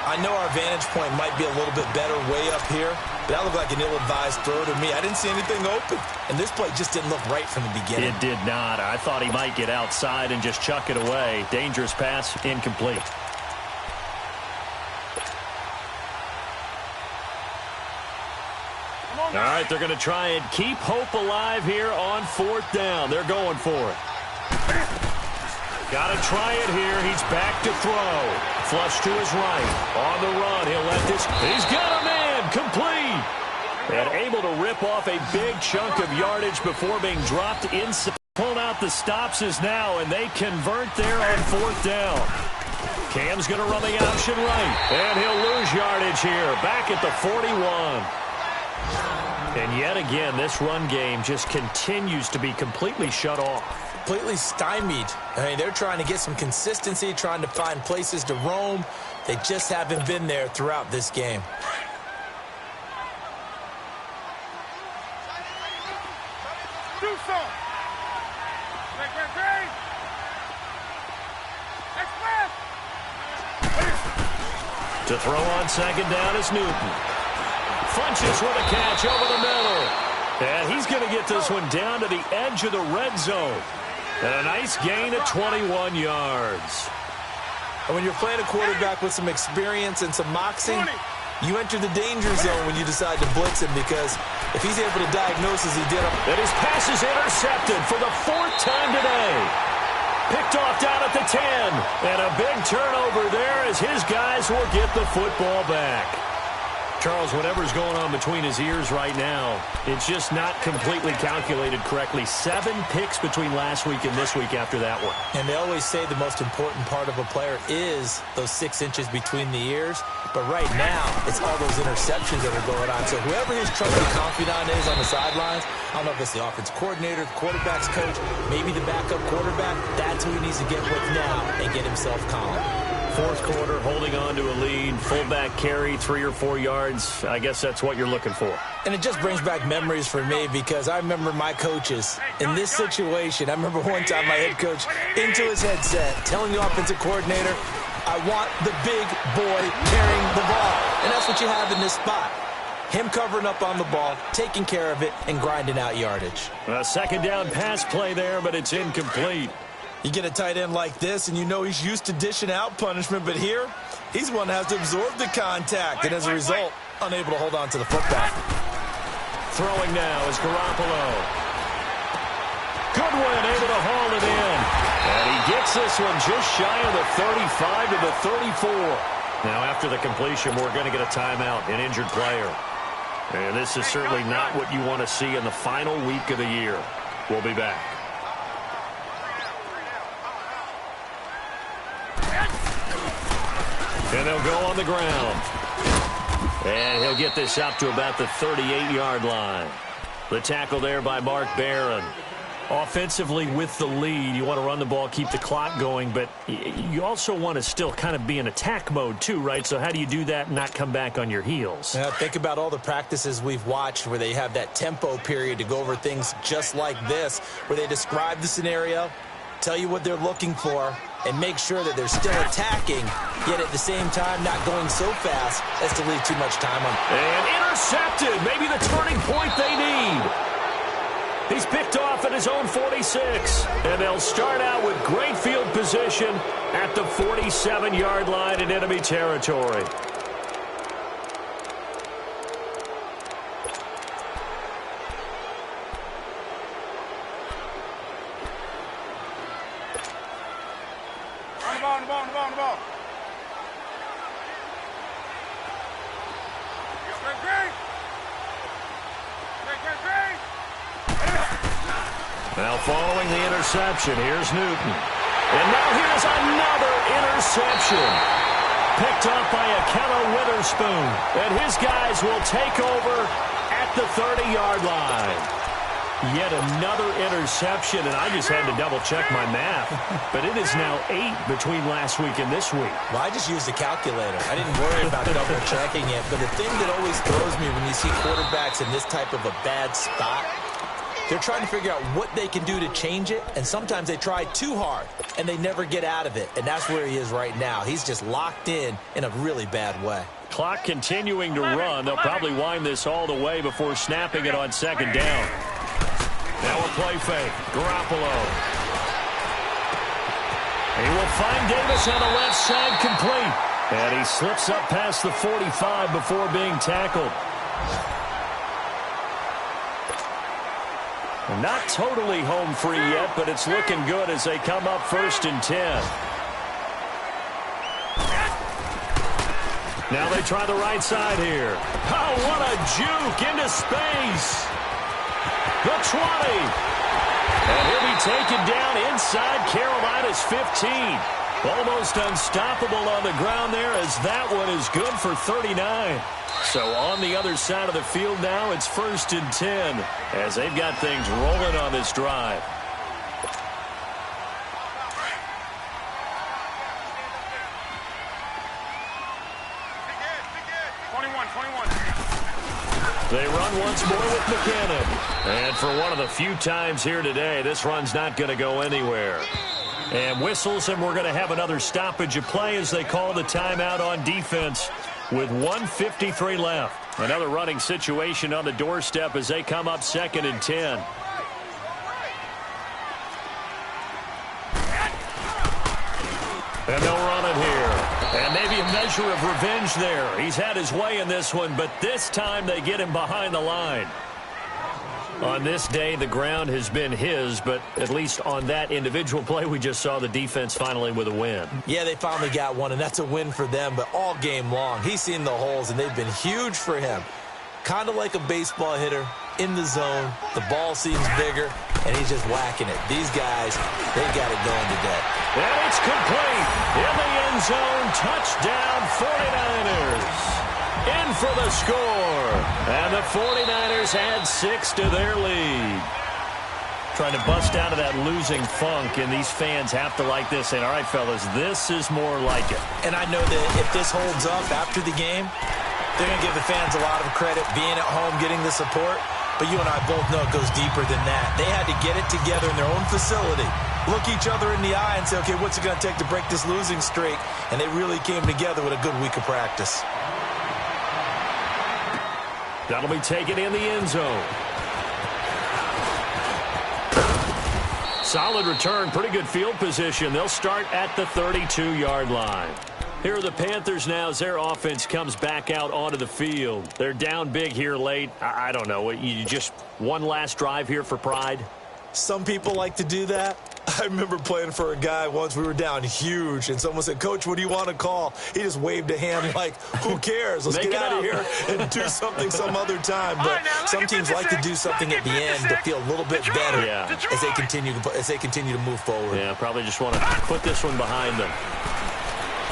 I know our vantage point might be a little bit better way up here, but that looked like an ill-advised throw to me. I didn't see anything open, and this play just didn't look right from the beginning. It did not. I thought he might get outside and just chuck it away. Dangerous pass, incomplete. All right, they're going to try and keep hope alive here on 4th down. They're going for it. Got to try it here. He's back to throw. Flush to his right. On the run, he'll let this. He's got a man. Complete. And able to rip off a big chunk of yardage before being dropped inside. Pulling out the stops is now, and they convert there on 4th down. Cam's going to run the option right. And he'll lose yardage here. Back at the 41. And yet again, this run game just continues to be completely shut off. Completely stymied. I mean, they're trying to get some consistency, trying to find places to roam. They just haven't been there throughout this game. Do some. To throw on 2nd down is Newton. Funches with a catch over the middle. And he's going to get this one down to the edge of the red zone. And a nice gain of 21 yards. And when you're playing a quarterback with some experience and some moxie, you enter the danger zone when you decide to blitz him because if he's able to diagnose as he did. And his pass is intercepted for the 4th time today. Picked off down at the 10. And a big turnover there as his guys will get the football back. Charles, whatever's going on between his ears right now, it's just not completely calculated correctly. 7 picks between last week and this week after that one. And they always say the most important part of a player is those 6 inches between the ears. But right now, it's all those interceptions that are going on. So whoever his trusted confidant is on the sidelines, I don't know if it's the offensive coordinator, the quarterback's coach, maybe the backup quarterback, that's who he needs to get with now and get himself calm. 4th quarter, holding on to a lead, fullback carry, 3 or 4 yards. I guess that's what you're looking for. And it just brings back memories for me because I remember my coaches in this situation. I remember one time my head coach into his headset telling the offensive coordinator, I want the big boy carrying the ball. And that's what you have in this spot. Him covering up on the ball, taking care of it, and grinding out yardage. A 2nd down pass play there, but it's incomplete. You get a tight end like this, and you know he's used to dishing out punishment, but here, he's one that has to absorb the contact, and as a result, unable to hold on to the football. Throwing now is Garoppolo. Goodwin able to haul it in. And he gets this one just shy of the 35 to the 34. Now, after the completion, we're going to get a timeout, an injured player. And this is certainly not what you want to see in the final week of the year. We'll be back. And they'll go on the ground. And he'll get this up to about the 38-yard line. The tackle there by Mark Barron. Offensively with the lead, you want to run the ball, keep the clock going, but you also want to still kind of be in attack mode too, right? So how do you do that and not come back on your heels? Yeah, think about all the practices we've watched where they have that tempo period to go over things just like this, where they describe the scenario, tell you what they're looking for, and make sure that they're still attacking, yet at the same time not going so fast as to leave too much time on. And intercepted. Maybe the turning point they need. He's picked off at his own 46. And they'll start out with great field position at the 47-yard line in enemy territory. On the ball. Great. Now following the interception, here's Newton. And now here's another interception. Picked up by Akello Witherspoon. And his guys will take over at the 30-yard line. Yet another interception, and I just had to double-check my math. But it is now 8 between last week and this week. Well, I just used a calculator. I didn't worry about double-checking it. But the thing that always throws me when you see quarterbacks in this type of a bad spot, they're trying to figure out what they can do to change it, and sometimes they try too hard, and they never get out of it. And that's where he is right now. He's just locked in a really bad way. Clock continuing to run. They'll probably wind this all the way before snapping it on second down. Now a play fake. Garoppolo. He will find Davis on the left side complete. And he slips up past the 45 before being tackled. Not totally home free yet, but it's looking good as they come up 1st and 10. Now they try the right side here. Oh, what a juke into space. The 20. And he'll be taken down inside Carolina's 15. Almost unstoppable on the ground there as that one is good for 39. So on the other side of the field now, it's 1st and 10 as they've got things rolling on this drive. They run once more with McKinnon. And for one of the few times here today, this run's not going to go anywhere. And whistles, and we're going to have another stoppage of play as they call the timeout on defense with 1:53 left. Another running situation on the doorstep as they come up 2nd and 10. And they'll run it here. And maybe a measure of revenge there. He's had his way in this one, but this time they get him behind the line. On this day, the ground has been his, but at least on that individual play, we just saw the defense finally with a win. Yeah, they finally got one, and that's a win for them, but all game long, he's seen the holes, and they've been huge for him. Kind of like a baseball hitter in the zone. The ball seems bigger, and he's just whacking it. These guys, they've got it going today. And it's complete. In the end zone, touchdown 49ers. In for the score. And the 49ers add 6 to their lead. Trying to bust out of that losing funk, and these fans have to like this. And all right, fellas, this is more like it. And I know that if this holds up after the game, they're going to give the fans a lot of credit being at home, getting the support. But you and I both know it goes deeper than that. They had to get it together in their own facility, look each other in the eye and say, okay, what's it going to take to break this losing streak? And they really came together with a good week of practice. That'll be taken in the end zone. Solid return, pretty good field position. They'll start at the 32-yard line. Here are the Panthers now as their offense comes back out onto the field. They're down big here late. I don't know. You just one last drive here for pride? Some people like to do that. I remember playing for a guy once. We were down huge, and someone said, Coach, what do you want to call? He just waved a hand like, who cares? Let's get out of here and do something some other time. But some teams like to do something at the end to feel a little bit better as they continue to move forward. Yeah, probably just want to put this one behind them.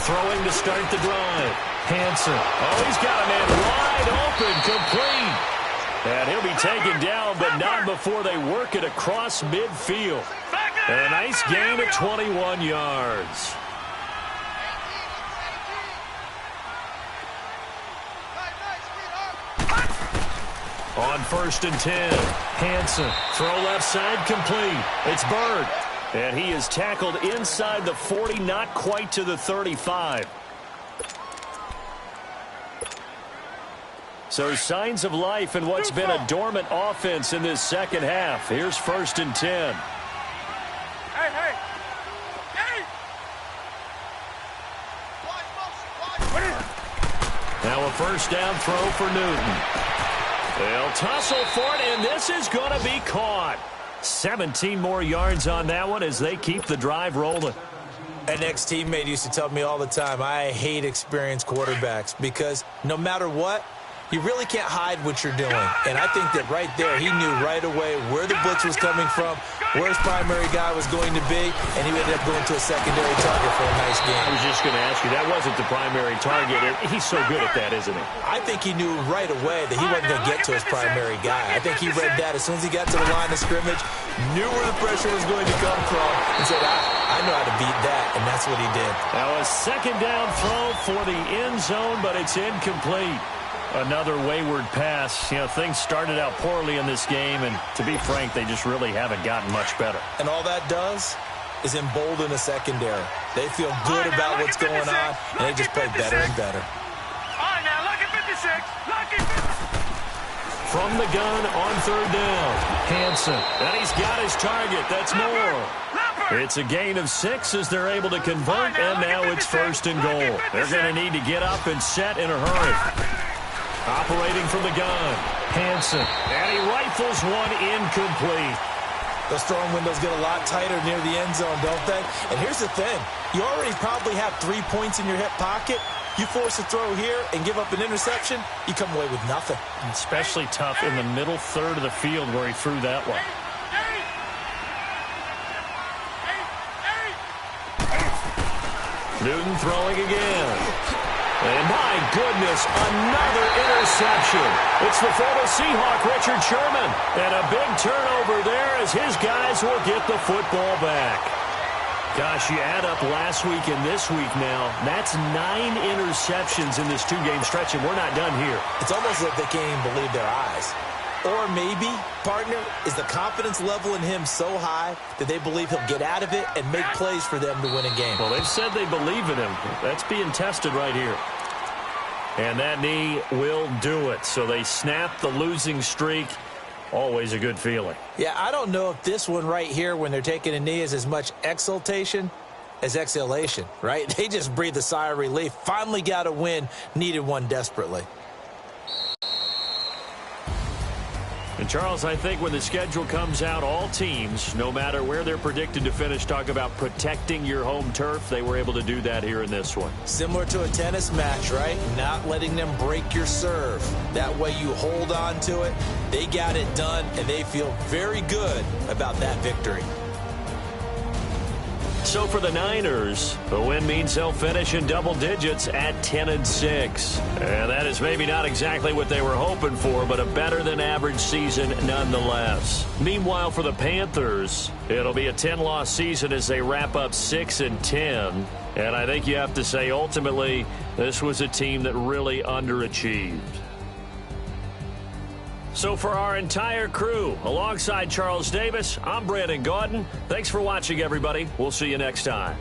Throwing to start the drive. Hansen. Oh, he's got a man wide open, complete. And he'll be taken down, but not before they work it across midfield. A nice gain of 21 yards. On 1st and 10, Hansen. Throw left side complete. It's Bird. And he is tackled inside the 40, not quite to the 35. So signs of life in what's been a dormant offense in this second half. Here's 1st and 10. Hey, hey. Now a first down throw for Newton. They'll tussle for it, and this is going to be caught. 17 more yards on that one as they keep the drive rolling. An ex-teammate used to tell me all the time, I hate experienced quarterbacks because no matter what, you really can't hide what you're doing. And I think that right there, he knew right away where the blitz was coming from, where his primary guy was going to be, and he ended up going to a secondary target for a nice game. I was just going to ask you, that wasn't the primary target. He's so good at that, isn't he? I think he knew right away that he wasn't going to get to his primary guy. I think he read that as soon as he got to the line of scrimmage, knew where the pressure was going to come from, and said, I know how to beat that, and that's what he did. Now a second down throw for the end zone, but it's incomplete. Another wayward pass. You know, things started out poorly in this game, and to be frank, they just really haven't gotten much better. And all that does is embolden the secondary. They feel good about what's going on, and they just play better and better. All right, now, lucky 56. Lucky 56. From the gun on 3rd down, Hansen. And he's got his target. That's more. It's a gain of 6 as they're able to convert, and now it's 1st and goal. They're going to need to get up and set in a hurry. Operating from the gun, Hansen, and he rifles one incomplete. Those throwing windows get a lot tighter near the end zone, don't they? And here's the thing. You already probably have 3 points in your hip pocket. You force a throw here and give up an interception, you come away with nothing. Especially tough in the middle third of the field where he threw that one. Newton throwing again. And my goodness, another interception. It's the former Seahawk, Richard Sherman. And a big turnover there as his guys will get the football back. Gosh, you add up last week and this week now. That's 9 interceptions in this 2-game stretch, and we're not done here. It's almost like they can't even believe their eyes. Or maybe, partner, is the confidence level in him so high that they believe he'll get out of it and make plays for them to win a game. Well, they've said they believe in him. That's being tested right here. And that knee will do it. So they snap the losing streak. Always a good feeling. Yeah, I don't know if this one right here when they're taking a knee is as much exultation as exhalation, right? They just breathe a sigh of relief. Finally got a win. Needed one desperately. And, Charles, I think when the schedule comes out, all teams, no matter where they're predicted to finish, talk about protecting your home turf. They were able to do that here in this one. Similar to a tennis match, right? Not letting them break your serve. That way you hold on to it. They got it done, and they feel very good about that victory. So for the Niners, the win means they'll finish in double digits at 10-6. And that is maybe not exactly what they were hoping for, but a better-than-average season nonetheless. Meanwhile, for the Panthers, it'll be a 10-loss season as they wrap up 6-10. And I think you have to say, ultimately, this was a team that really underachieved. So for our entire crew, alongside Charles Davis, I'm Brandon Gaudin. Thanks for watching, everybody. We'll see you next time.